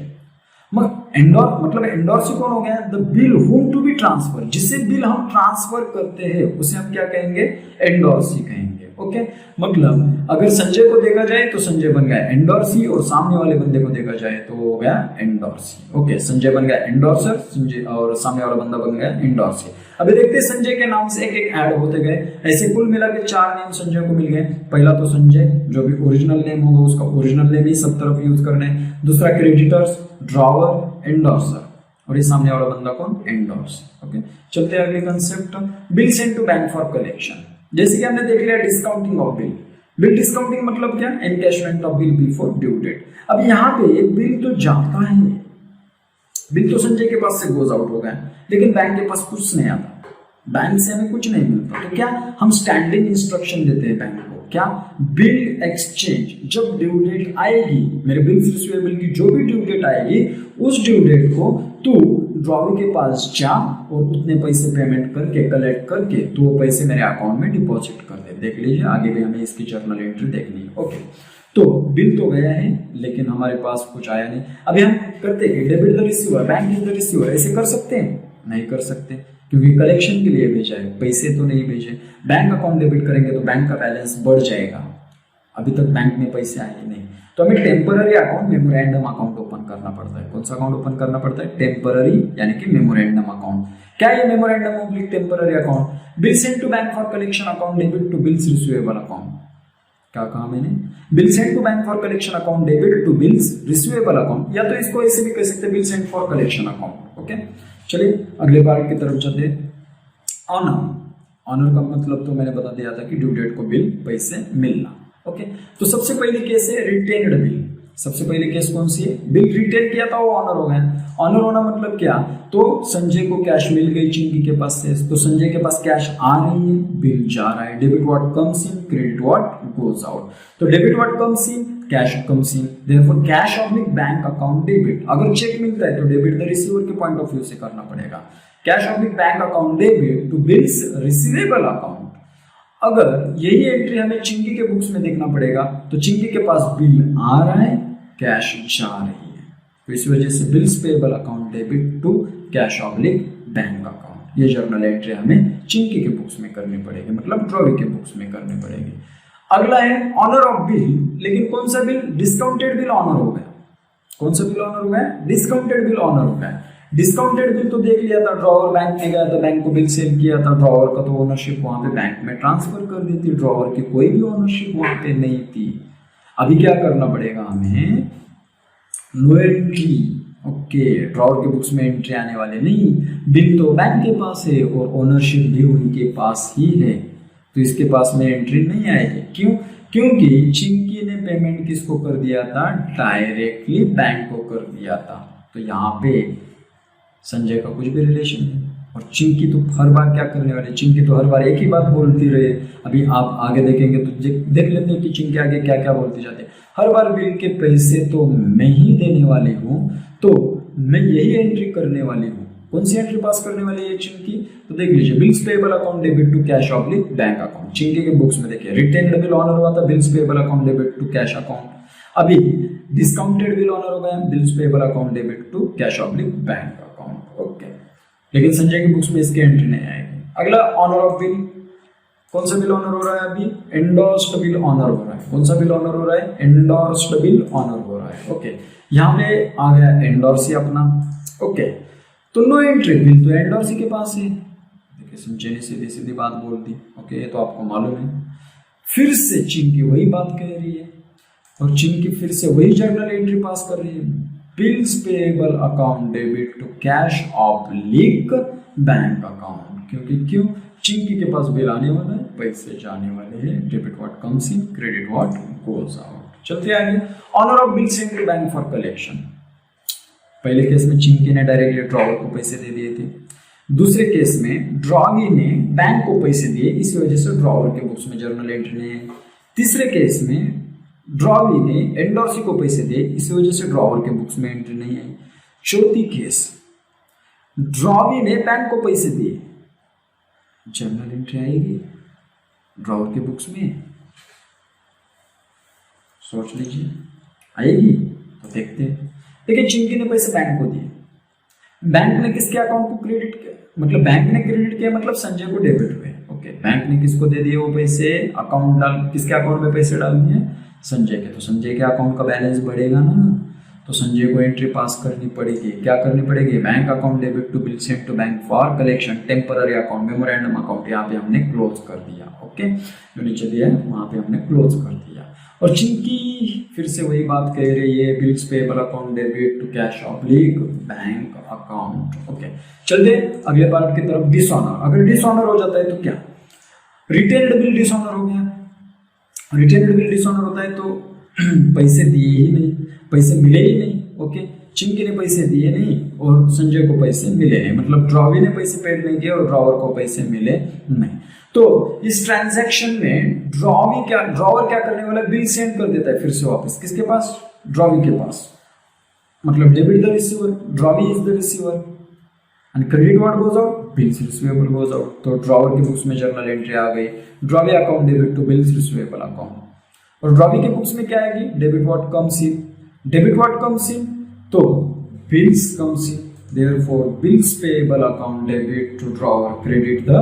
मग एंडोर मतलब एंडोर्सी कौन हो गया? The bill whom to be transfer, जिसे बिल हम ट्रांसफर करते हैं उसे हम क्या कहेंगे? एंडोर्सी कहेंगे। ओके, मतलब अगर संजय को देखा जाए तो संजय बन गया एंडोर्सी, और सामने वाले बंदे को देखा जाए तो हो गया एंडोर्सी। ओके, संजय बन गया एंडोर्सर, संजय, और सामने वाला बंदा बन गया एंडोर्सी। अभी देखते हैं संजय के नाम से एक एक ऐड होते गए, ऐसे कुल मिला के 4 नेम संजय को मिल गए। पहला तो संजय, जो भी ओरिजिनल नेम होगा उसका ओरिजिनल नेम ही सब तरफ यूज करने। दूसरा क्रेडिटर्स, ड्रॉवर, एंडोर्सर, और ये सामने वाला बंदा कौन? एंडोर्स। ओके, चलते हैं अगले concept, bill send to bank for collection. जैसे कि हमने देख लिया discounting of bill. Bill discounting मतलब क्या? Encashment of bill before due date. अब यहाँ पे बिल तो जाता है, बिल तो संजय के पास से गोज आउट हो गया, लेकिन बैंक के पास कुछ नहीं आता, बैंक से हमें कुछ नहीं मिलता। तो क्या हम स्टैंडिंग इंस्ट्रक्शन देते हैं बैंक को, क्या? Bill exchange. जब ड्यू डेट आएगी, मेरे बिल्स रिसीवेबल की जो भी ड्यू डेट आएगी, उस ड्यू डेट को तू ड्रॉवी के पास जा और उतने पैसे पेमेंट करके, कलेक्ट करके, तो वो पैसे मेरे अकाउंट में डिपॉजिट कर दे। देख लीजिए, आगे भी हमें इसकी जर्नल एंट्री देखनी है। ओके, तो बिल तो गया है लेकिन हमारे पास कुछ आया नहीं। अभी हम करते हैं debit the receiver, bank is the receiver, ऐसे कर सकते हैं? नहीं कर सकते, क्योंकि कलेक्शन के लिए भेजा है, पैसे तो नहीं भेजे। बैंक अकाउंट डेबिट करेंगे तो बैंक का बैलेंस बढ़ जाएगा, अभी तक बैंक में पैसे आए नहीं, तो हमें temporary account, memorandum account open करना पड़ता है। कौन सा अकाउंट ओपन करना पड़ता है? टेम्पररी, यानी कि मेमोरेंडम अकाउंट। क्या ये memorandum oblique temporary account? Bill send to bank for collection account debit to bills receivable account. क्या कहा मैंने? Bill send to bank for collection account debit to bills receivable account, या तो इसको ऐसे भी कह सकते हैं, bill send for collection account. Okay, चलिए अगले पार्ट की तरफ चलते। ऑनर, ऑनर का मतलब तो मैंने बता दिया था कि ड्यू डेट को बिल पैसे मिलना। ओके, तो सबसे पहली केस है रिटेन्ड बिल। सबसे पहले केस कौन सी है? बिल रिटेन किया था, वो ऑनर हो गया। ऑनर होना मतलब क्या? तो संजय को कैश मिल गई चिंकी के पास से, तो संजय के पास कैश आ रही है, बिल जा रहा है। Debit what comes in, credit what goes out. तो debit what comes in, cash comes in, therefore cash oblique bank account debit. अगर चेक मिलता है तो डेबिट द रिसीवर के पॉइंट ऑफ व्यू से करना पड़ेगा। Cash oblique bank account debit to bills receivable account. अगर यही एंट्री हमें चिंकी के बुक्स में देखना पड़ेगा, तो चिंकी के पास बिल आ रहा है, कैश जा रही है, तो इस वजह से bills payable account debit to cash oblique bank account. ये जर्नल एंट्री हमें चिंकी के बुक्स में करनी पड़ेगी, मतलब ड्रॉवी के बुक्स में करनी पड़ेगी। अगला है ऑनर ऑफ बिल, लेकिन कौन सा बिल? डिस्काउंटेड बिल ऑनर हो गया। कौन सा बिल ऑनर हो गया? डिस्काउंटेड बिल ऑनर हो गया। डिस्काउंटेड बिल तो देख लिया था, ड्रॉवर बैंक में गया था, बैंक को बिल सेल किया था, ड्रॉवर का तो ओनरशिप वहां पे बैंक में ट्रांसफर कर दी थी, ड्रॉवर की कोई भी ओनरशिप वहां पे नहीं थी। अभी क्या करना पड़ेगा हमें? No entry. ओके, ड्रॉवर के बुक्स में एंट्री आने वाले नहीं, बिल तो बैंक के पास है और ओनरशिप भी उनके पास ही है, तो इसके पास में एंट्री नहीं आएगी। क्यों? क्योंकि चिंकी ने पेमेंट किसको कर दिया था? डायरेक्टली बैंक को कर दिया था, तो यहाँ पे संजय का कुछ भी रिलेशन नहीं। और चिंकी तो हर बार क्या करने वाले? चिंकी तो हर बार एक ही बात बोलती रहे। अभी आप आगे देखेंगे तो देख लेते हैं कि चिंकी आगे क्या क्या बोलती जाती है। हर बार बिल के पैसे तो मैं ही देने वाली हूँ, तो मैं यही एंट्री करने वाली हूँ। कौन सी एंट्री पास करने वाली है चिंकी? तो देख लीजिए, bills payable account debit to cash oblique bank account. Chinki के बुक्स में देखिए, रिटेन्ड बिल ऑनर हुआ था, bills payable account debit to cash account. अभी डिस्काउंटेड बिल ऑनर हो गया, bills payable account debit to cash oblique bank account. Okay, लेकिन संजय की बुक्स में इसकी एंट्री नहीं आएगी। अगला ऑनर ऑफ बिल, कौन सा बिल ऑनर हो रहा है? अभी एंडोर्स्ड बिल ऑनर हो रहा है। कौन सा बिल ऑनर हो रहा है? एंडोर्स्ड बिल ऑनर हो रहा है। ओके, यहाँ पे आ गया एंडोर्सी अपना। ओके, तो नो एंट्री, बिल तो एंडोर्सी के पास है। देखिए, संजय ने सीधी सीधी बात बोल दी। ओके, ये तो आपको मालूम है। फिर से चिंकी वही बात कह रही है और चिंकी फिर से वही जर्नल एंट्री पास कर रही है, bills payable account debit to cash oblique bank account. क्यों? चिंकी के पास बिल आने वाला है, पैसे जाने वाले हैं। Debit what comes in, credit what goes out. चलते आगे, honour of bill send to bank for collection. पहले केस में चिंकी ने डायरेक्टली ड्रॉवर को पैसे दे दिए थे, दूसरे केस में ड्रॉवी ने बैंक को पैसे दिए, इसी वजह से ड्रॉवर के बुक्स में जर्नल एंट्री नहीं है। तीसरे केस में ड्रॉवी ने एंडोर्सी को पैसे दिए, इसी वजह से ड्रॉवर के बुक्स में एंट्री नहीं आई। चौथी केस, ड्रॉवी ने बैंक को पैसे दिए, जर्नल एंट्री आएगी ड्रॉवर के बुक्स में, सोच लीजिए आएगी तो देखते हैं। देखिए चिंकी ने पैसे बैंक को दिए, बैंक ने किसके अकाउंट को क्रेडिट किया, मतलब बैंक ने क्रेडिट किया मतलब संजय को डेबिट हुए। ओके, बैंक ने किसको दे दिए वो पैसे, अकाउंट डाल, किसके अकाउंट में पैसे डाल दिए, संजय के, तो संजय के अकाउंट का बैलेंस बढ़ेगा ना, तो संजय को एंट्री पास करनी पड़ेगी। क्या करनी पड़ेगी, bank account debit to bill sent to bank for collection temporary account memorandum account, यहाँ पे हमने क्लोज कर दिया। ओके, जो नीचे दिया है वहां पे हमने क्लोज कर दिया। और चिंकी फिर से वही बात कह रही है, bills payable account debit to cash oblique bank account. Okay, चलते अगले पार्ट की तरफ। डिसऑनर, अगर डिसऑनर हो जाता है तो क्या, रिटेन्ड बिल डिसऑनर हो गया। रिटेन्ड बिल डिसऑनर होता है तो पैसे दिए ही नहीं, पैसे मिले ही नहीं। ओके, चिंकी ने पैसे दिए नहीं और संजय को पैसे मिले नहीं, मतलब ड्रॉवी ने पैसे पेड नहीं किए और ड्रॉवर को पैसे मिले नहीं। तो इस ट्रांजैक्शन में ड्रॉवर क्या करने वाला, बिल सेंड कर देता है फिर से वापस किसके पास, ड्रॉवी के पास, मतलब debit the receiver, drawee is the receiver and credit what goes out, bills receivable goes out. तो ड्रॉवर के बुक्स में जर्नल एंट्री आ गई, drawee account debit to bills receivable account. और ड्रॉवी के बुक्स में क्या आएगी, debit what comes in, debit what comes in, तो bills comes in, therefore bills payable account debit to drawer credit the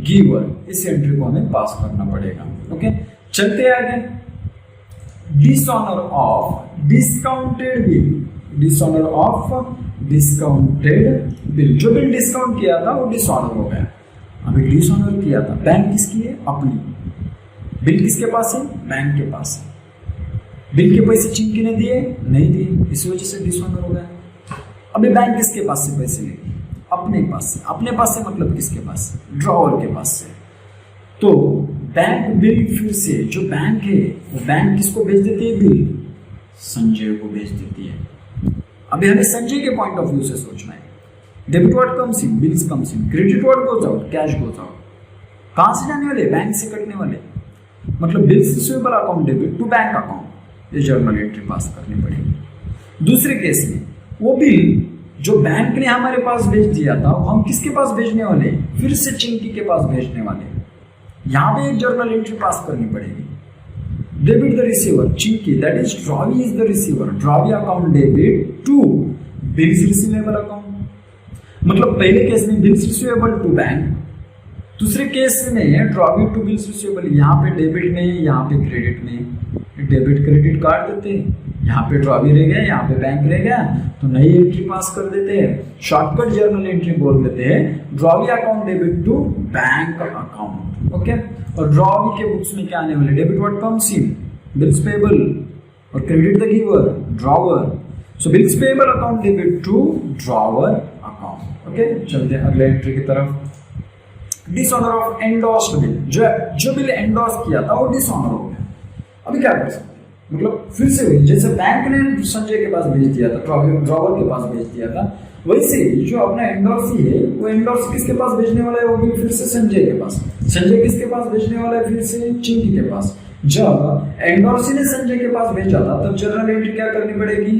giver। इस entry को हमें पास करना पड़ेगा। ओके, चलते आगे। Dishonour of discounted bill, dishonour of discounted bill, जो bill discount किया था वो डिसऑनर हो गया। अभी डिसऑनर किया था, बैंक किसकी है, अपनी, बिल किसके पास है, बैंक के पास है। बिल के पैसे चिंकी ने दिए नहीं दिए, इस वजह से डिसऑनर हो गया। अभी बैंक किसके पास से पैसे लेगी, अपने पास से, अपने पास से मतलब किसके पास, ड्रॉवर के पास से। तो बैंक बिल फिर से जो बैंक है वो बैंक किसको भेज देती है, बिल संजय को भेज देती है। अभी हमें संजय के पॉइंट ऑफ व्यू से सोचना है। Debit what comes in, bills comes in, credit what goes out, cash goes out. कहां से जाने वाले, बैंक से कटने वाले, मतलब bills receivable account debit to bank account, ये जर्नल एंट्री पास करनी पड़ेगी। दूसरे केस में वो बिल जो बैंक ने हमारे पास भेज दिया था वो हम किसके पास भेजने वाले, फिर से चिंकी के पास भेजने वाले। यहां पे एक जर्नल एंट्री पास करनी पड़ेगी। Debit the receiver, Chinki that is drawee is the receiver, drawee account debit to bills receivable account, मतलब पहले केस में बिल्स रिसीवेबल टू बैंक, दूसरे केस में ड्रॉवी टू बिल्स रिसीवेबल। यहाँ पे डेबिट में, यहाँ पे क्रेडिट में, डेबिट क्रेडिट काट देते हैं, यहाँ पे ड्रॉवी रह गया, यहाँ पे बैंक रह गया, तो नई एंट्री पास कर देते हैं। शॉर्टकट जर्नल एंट्री बोल देते हैं, drawee account debit to bank account. Okay, और ड्रॉवी के बुक्स में क्या आने वाले, debit what comes in, bills payable, और credit the giver, drawer. So bills payable account debit to drawer account. Okay, चलते हैं अगले एंट्री की तरफ। डिसऑनर ऑफ एंडोर्स्ड बिल, जो बिल एंडोर्स किया था वो डिसऑनर हो गया। अभी क्या कर सकते हैं, मतलब फिर से वही, जैसे बैंक ने संजय के पास भेज दिया था, ड्रॉवर के पास भेज दिया था, वैसे जो अपना एंडोर्सी है वो एंडोर्सी किसके पास भेजने वाला है, वो बिल फिर से संजय के पास, संजय किसके पास भेजने वाला है, फिर से चिंकी के पास। जब एंडोर्सी ने संजय के पास भेजा था तब जर्नल एंट्री क्या करनी पड़ेगी,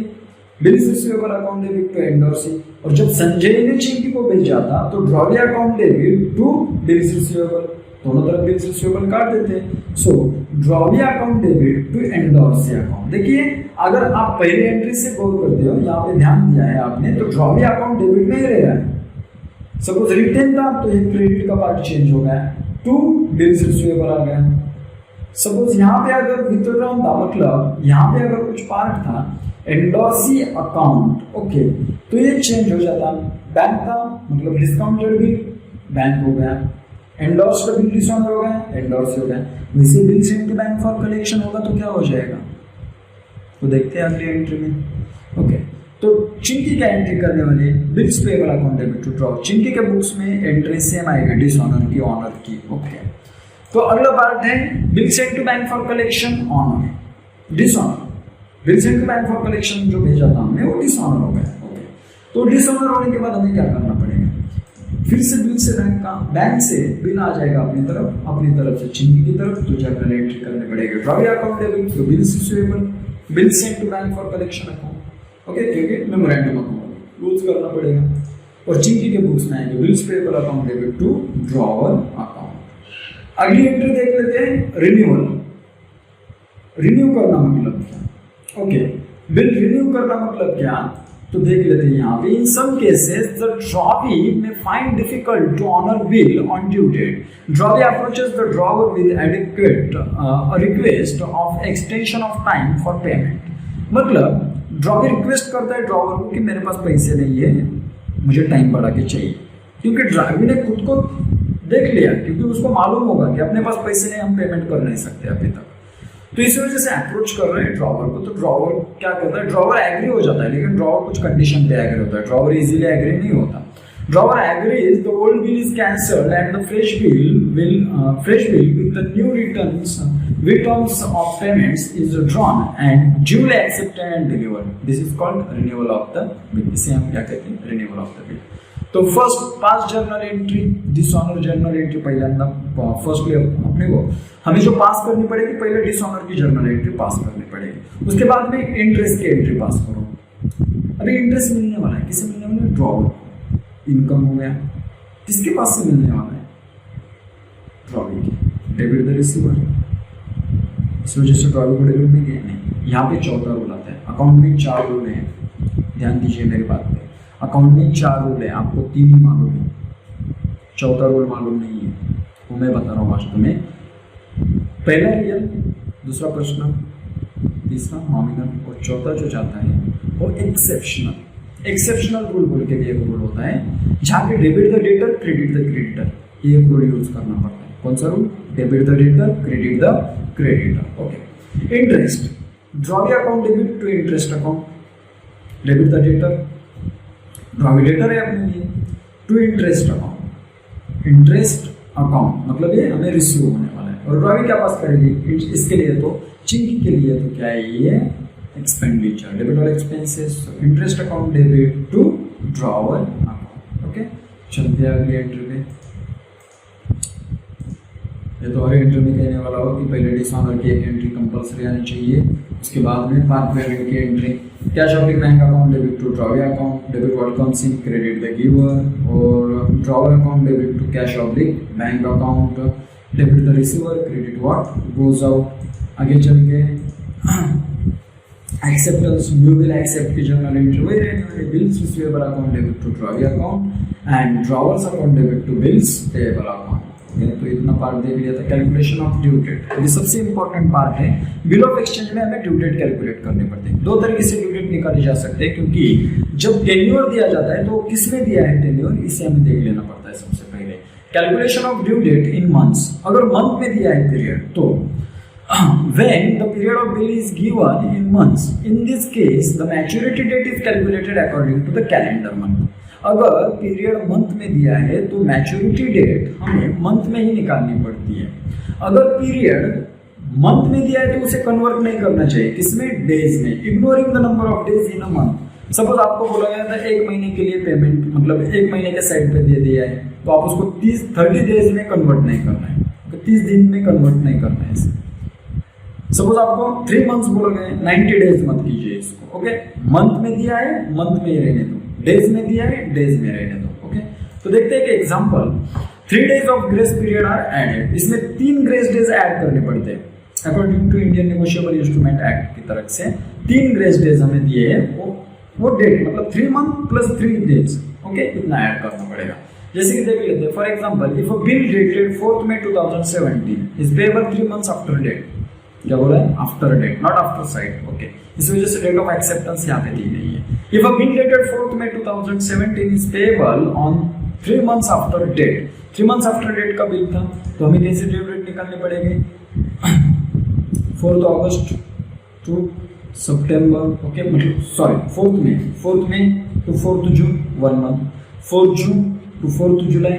bills receivable account debit to endorsee, और जब संजय ने चिंकी को भेजा था तो drawee account debit to bills receivable, दोनों तरफ बिल्स रिसीवेबल काट देते हैं। So drawee account debit to endorsee account. देखिए अगर आप पहले एंट्री से गौर करते हो, यहाँ पे ध्यान दिया है आपने, तो ड्रॉवी अकाउंट डेबिट में ही रह रहा है। सपोज रिटेन था तो ये क्रेडिट का पार्ट चेंज हो गया, टू बिल्स रिसीवेबल आ गया। सपोज यहाँ पे अगर विथड्रॉन था, मतलब यहाँ पे अगर कुछ पार्ट था एंडोर्सी अकाउंट, ओके, तो ये चेंज हो जाता। बैंक था मतलब डिस्काउंटेड बिल, बैंक हो गया, एंडोर्स्ड बिल डिसऑनर हो गया, एंडोर्स हो गया। वैसे bill sent to bank for collection होगा तो क्या हो जाएगा, तो देखते हैं अगली एंट्री में। ओके, तो चिंकी क्या एंट्री करने वाले, bills payable account debit to draw. Chinki के बुक्स में एंट्री सेम आएगी, डिसऑनर की, ऑनर की। ओके, तो अगला पार्ट है bill sent to bank for collection, honour, dishonour. Bill sent to bank for collection जो भेजा था हमने वो डिसऑनर हो गया। ओके, तो डिसऑनर होने के बाद हमें क्या करना पड़ेगा, फिर से बिल से बैंक से बिल आ जाएगा अपनी तरफ से चिंकी की तरफ, तो जर्नल एंट्री करने पड़ेगी। ड्रॉवी अकाउंट डेबिट, तो bills receivable, bill sent to bank for collection account, okay, क्योंकि मेमोरेंडम अकाउंट यूज करना पड़ेगा। और चिंकी के बुक्स में आएंगे bills payable account debit to drawer account. अगली एंट्री देख लेते हैं, रिन्यूअल। रिन्यू करना मतलब क्या? ओके, बिल रिन्यू करना मतलब क्या, तो देख लेते हैं यहाँ पे। In some cases the drawee may find difficult to honour bill on due date, drawee approaches the drawer with adequate request of extension of time for payment. मतलब ड्रॉवी रिक्वेस्ट करता है ड्रॉवर को कि मेरे पास पैसे नहीं है, मुझे टाइम बढ़ा के चाहिए, क्योंकि ड्रॉवी ने खुद को देख लिया, क्योंकि उसको मालूम होगा कि अपने पास पैसे नहीं, हम पेमेंट कर नहीं सकते अभी तक, तो इस वजह से अप्रोच कर रहे हैं ड्रॉवर को। तो ड्रॉवर क्या करता है, ड्रॉवर एग्री हो जाता है, लेकिन ड्रॉवर कुछ कंडीशन पे एग्री होता है, ड्रॉवर इजीली एग्री नहीं होता। Drawer agrees the old bill is cancelled and the fresh bill with the new returns of payments is drawn and duly accepted and delivered. This is called renewal of the bill. इसे हम क्या कहते हैं, renewal of the bill. तो first pass journal entry, dishonour journal entry पहिल्यांदा firstly अपने को हमें जो पास करनी पड़ेगी, पहले डिसऑनर की जर्नल एंट्री पास करनी पड़ेगी, उसके बाद में इंटरेस्ट की एंट्री पास करो। अभी इंटरेस्ट मिलने वाला है, किसे मिलने वाला है, ड्रॉवर। इनकम हो गया, किसके पास से मिलने वाला है, ड्रॉवी की, डेबिट द रिसीवर। इस वजह से ड्रॉवी को डेबिट में गया नहीं। यहाँ पे चौथा रूल आता है, अकाउंट में 4 रूल है, ध्यान दीजिए मेरी बात पे। अकाउंट में 4 रूल है, आपको 3 ही मालूम है, चौथा रूल मालूम नहीं है, वो मैं बता रहा हूँ वास्तव में। पहला रियल, दूसरा पर्सनल, तीसरा नॉमिनल, और चौथा जो जाता है वो एक्सेप्शनल। एक्सेप्शनल रूल बोल के भी एक रूल होता है, जहाँ पे debit the debtor, credit the creditor, ये एक रूल यूज करना पड़ता है। कौन सा rule, debit the debtor, credit the creditor. Okay, interest, drawee account debit to interest account, debit the debtor, drawee debtor है अपने लिए, to interest account. Interest account मतलब ये हमें रिसीव होने वाला है, और ड्रॉवी क्या पास करेगी, इसके लिए तो चिंकी के लिए तो क्या है, ये एक्सपेंडिचर, डेबिट और expenses, interest account debit to drawer account. Okay, चलते हैं अगली एंट्री पे। ये तो हर एंट्री में कहने वाला हो कि पहले डिसऑनर की एक एंट्री कंपल्सरी आनी चाहिए, उसके बाद में पार्ट पेमेंट की entry, cash oblique bank account debit to drawee account, debit what comes in, credit the giver, और drawer account debit to cash oblique bank account, debit the receiver, credit what goes out. आगे चल के acceptance, new bill accept की journal entry वही रहने वाली, bills receivable account debit to drawee account and drawers account debit to bills payable account. तो इतना part देख लिया था। कैलकुलेशन ऑफ ड्यू डेट, ये सबसे इंपॉर्टेंट पार्ट है। बिल ऑफ एक्सचेंज में हमें ड्यू डेट कैलकुलेट करने पड़ते हैं। 2 तरीके से ड्यू डेट निकाले जा सकते हैं, क्योंकि जब टेन्योर दिया जाता है तो किसमें दिया है टेन्योर, इसे हमें देख लेना पड़ता है सबसे पहले। Calculation of due date in months, अगर मंथ में दिया है पीरियड, तो when the period of bill is given in months, in this case the maturity date is calculated according to the calendar month. अगर पीरियड मंथ में दिया है तो मैच्योरिटी डेट हमें मंथ में ही निकालनी पड़ती है। अगर पीरियड मंथ में दिया है तो उसे कन्वर्ट नहीं करना चाहिए, किसमें, डेज में, ignoring the number of days in a month. Suppose आपको बोला गया था 1 महीने के लिए पेमेंट, मतलब 1 महीने के साइड पे दे दिया है, तो आप उसको 30 डेज में कन्वर्ट नहीं करना है, तो 30 दिन में कन्वर्ट नहीं करना है इसे। सपोज आपको 3 मंथ्स बोला गया, 90 डेज मत कीजिए इसको। ओके, मंथ में दिया है मंथ में ही रहने दो, डेज में दिया है डेज में रहने दो। ओके, तो देखते हैं कि example, 3 days of grace period are added, इसमें 3 ग्रेस डेज ऐड करने पड़ते हैं according to Indian negotiable instrument act की तरफ से। 3 ग्रेस डेज हमें दिए हैं, वो डेट मतलब 3 मंथ प्लस 3 डेज। ओके, इतना ऐड करना पड़ेगा। जैसे कि देख लेते हैं, for example, if a bill dated 4th May 2017 is payable 3 months after date, क्या बोला है, after date, not after sight. Okay, इस वजह से डेट ऑफ एक्सेप्टेंस यहाँ पे दी गई है। If a bill dated 4th May 2017 is payable on 3 months after date, 3 months after date का बिल था, तो हमें कैसे ड्यू डेट निकालनी पड़ेगी, 4th August टू सितंबर। ओके, मतलब sorry 4th May to 4th June 1 month, 4th June to 4th July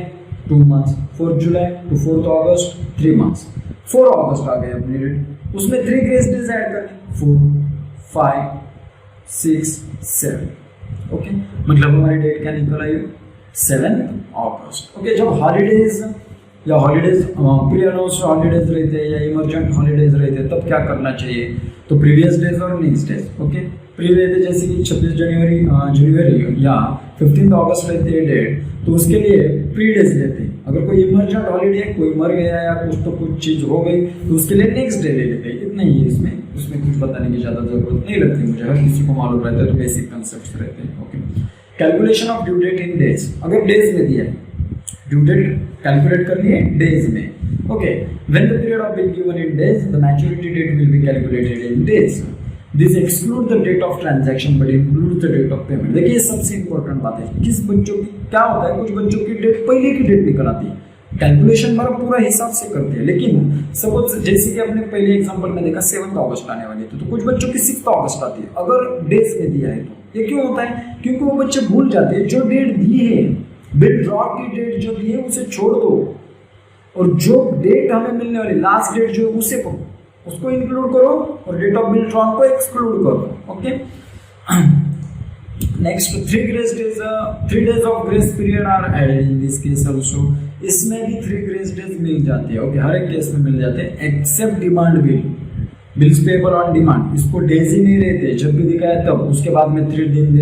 2 months, 4th July to 4th August 3 months। 4 August आ गए अपनी डेट, उसमें 3 ग्रेस डेज ऐड करनी, 4, 5, 6, 7। ओके, मतलब हमारी डेट क्या निकल आई, 7 अगस्त। ओके, जब हॉलीडेज या हॉलीडेज प्री अनाउंस्ड हॉलीडेज रहते हैं या इमरजेंट हॉलीडेज रहते हैं, तब क्या करना चाहिए? तो प्रीवियस डेज और नेक्स्ट डेज। ओके, प्री रहते जैसे कि 26 जनवरी या 15 अगस्त रहते हैं डेट, तो उसके लिए प्री डेज लेते हैं। अगर कोई इमरजेंट हॉलीडे है, कोई मर गया या कुछ चीज हो गई, तो उसके लिए नेक्स्ट डे ले लेते हैं। इतना ही है उसमें कुछ बताने की ज्यादा जरूरत नहीं लगती मुझे, हर किसी को मालूम रहता है, तो बेसिक कंसेप्ट रहते हैं। Okay, calculation of due date in days. अगर डेज में दिया है, ड्यू डेट कैलकुलेट करनी है डेज में। Okay, when the period of bill given in days, the maturity date will be calculated in days. This exclude the date of transaction but include the date of payment. देखिए, ये सबसे important बात है। किस बच्चों की क्या होता है, कुछ बच्चों की डेट पहले की डेट निकल आती है, कैलकुलेशन हमारा पूरा हिसाब से करते हैं, लेकिन सपोज जैसे कि आपने पहले एग्जांपल में देखा 7 अगस्त आने वाली थी, तो कुछ बच्चों की 6 अगस्त आती है। अगर डेज में दिया है तो ये क्यों होता है? क्योंकि वो बच्चे भूल जाते हैं, जो डेट दी है, बिल ड्रॉ की डेट जो दी है उसे छोड़ दो, और जो डेट हमें मिलने वाली लास्ट डेट जो है उसे उसको इंक्लूड करो, और डेट ऑफ बिल ड्रॉन को एक्सक्लूड करो। Okay, next 3 days of grace period are added in this case also. इसमें भी 3 ग्रेस डेज मिल जाते हैं। ओके, हर एक केस में मिल जाते हैं except demand bill, bills paper on demand. इसको डेज ही नहीं रहते, जब भी दिखाया तब, उसके बाद में 3 दिन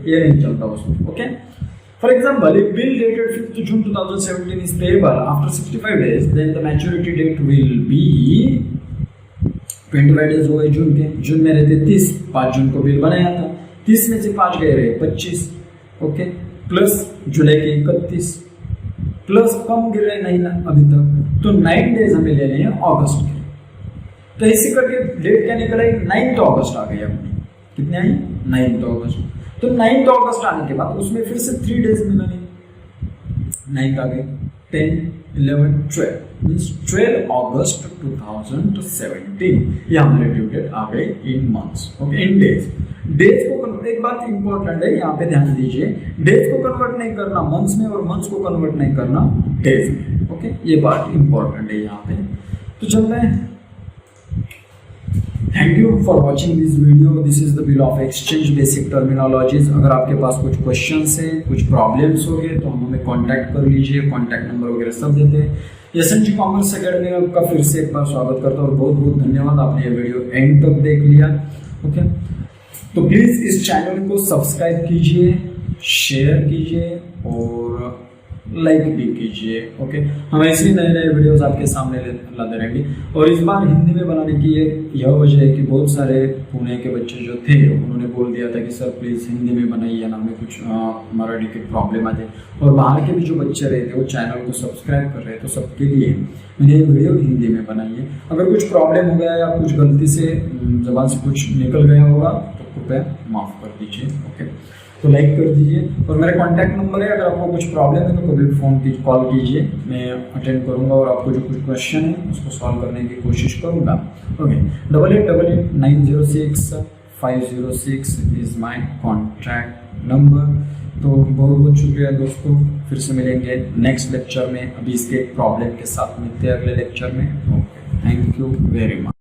ये नहीं चलता उसमें। Okay, for example, if bill dated 5th June 2017 is payable after 65 days, then the maturity date will be 25 days हो गए जून के। जून में रहते 30, 5 जून को बिल बनाया था, 30 में से 5 गए रहे 25। ओके, प्लस जुलाई के 31, प्लस कम गिर रहे नहीं ना अभी तक, तो 9 डेज हमें लेने हैं अगस्त के। तो ऐसे करके डेट क्या निकल आई? 9 अगस्त आ गई अपनी। कितने आई? 9 अगस्त। तो 9 अगस्त आने के बाद उसमें फिर से 3 डेज मिलने, 9 आ गए, 10, 11, 12 मीन्स 12 अगस्त 2017 ये हमारे ड्यू डेट आ गई in months. Okay, in days. Days को कन्वर्ट, एक बात इंपॉर्टेंट है यहाँ पे ध्यान दीजिए, डेज को कन्वर्ट नहीं करना मंथ्स में और मंथ्स को कन्वर्ट नहीं करना डेज में। ओके, ये बात इंपॉर्टेंट है यहाँ पे। तो चल रहे हैं, thank you for watching this video. This is the bill of exchange basic terminologies. अगर आपके पास कुछ क्वेश्चंस है, कुछ प्रॉब्लम्स हो गए, तो हमें कांटेक्ट कर लीजिए, कांटेक्ट नंबर वगैरह सब देते हैं। एसएनजी कॉमर्स अकेडमी में आपका फिर से एक बार स्वागत करता हूँ और बहुत बहुत धन्यवाद, आपने ये वीडियो एंड तक देख लिया। ओके, तो प्लीज इस चैनल को सब्सक्राइब कीजिए, शेयर कीजिए और लाइक भी कीजिए। ओके, हम ऐसे नए नए वीडियोस आपके सामने लाते रहेंगे। और इस बार हिंदी में बनाने की यह वजह है कि बहुत सारे पुणे के बच्चे जो थे उन्होंने बोल दिया था कि सर प्लीज़ हिंदी में बनाइए ना, हमें कुछ मराठी की प्रॉब्लम आ जाए। और बाहर के भी जो बच्चे रहे थे वो चैनल को सब्सक्राइब कर रहे थे, तो सबके लिए मैंने ये वीडियो हिंदी में बनाई है। अगर कुछ प्रॉब्लम हो गया या कुछ गलती से ज़बान से कुछ निकल गया होगा तो कृपया माफ़ कर दीजिए। ओके, तो लाइक कर दीजिए और मेरा कांटेक्ट नंबर है, अगर आपको कुछ प्रॉब्लम है तो कभी भी फ़ोन की कॉल कीजिए, मैं अटेंड करूंगा और आपको जो कुछ क्वेश्चन है उसको सॉल्व करने की कोशिश करूंगा। Okay, 8888906506 is my contact number. तो बहुत बहुत शुक्रिया दोस्तों, फिर से मिलेंगे नेक्स्ट लेक्चर में। अभी इसके प्रॉब्लम के साथ मिलते हैं अगले लेक्चर में। Okay, thank you very much.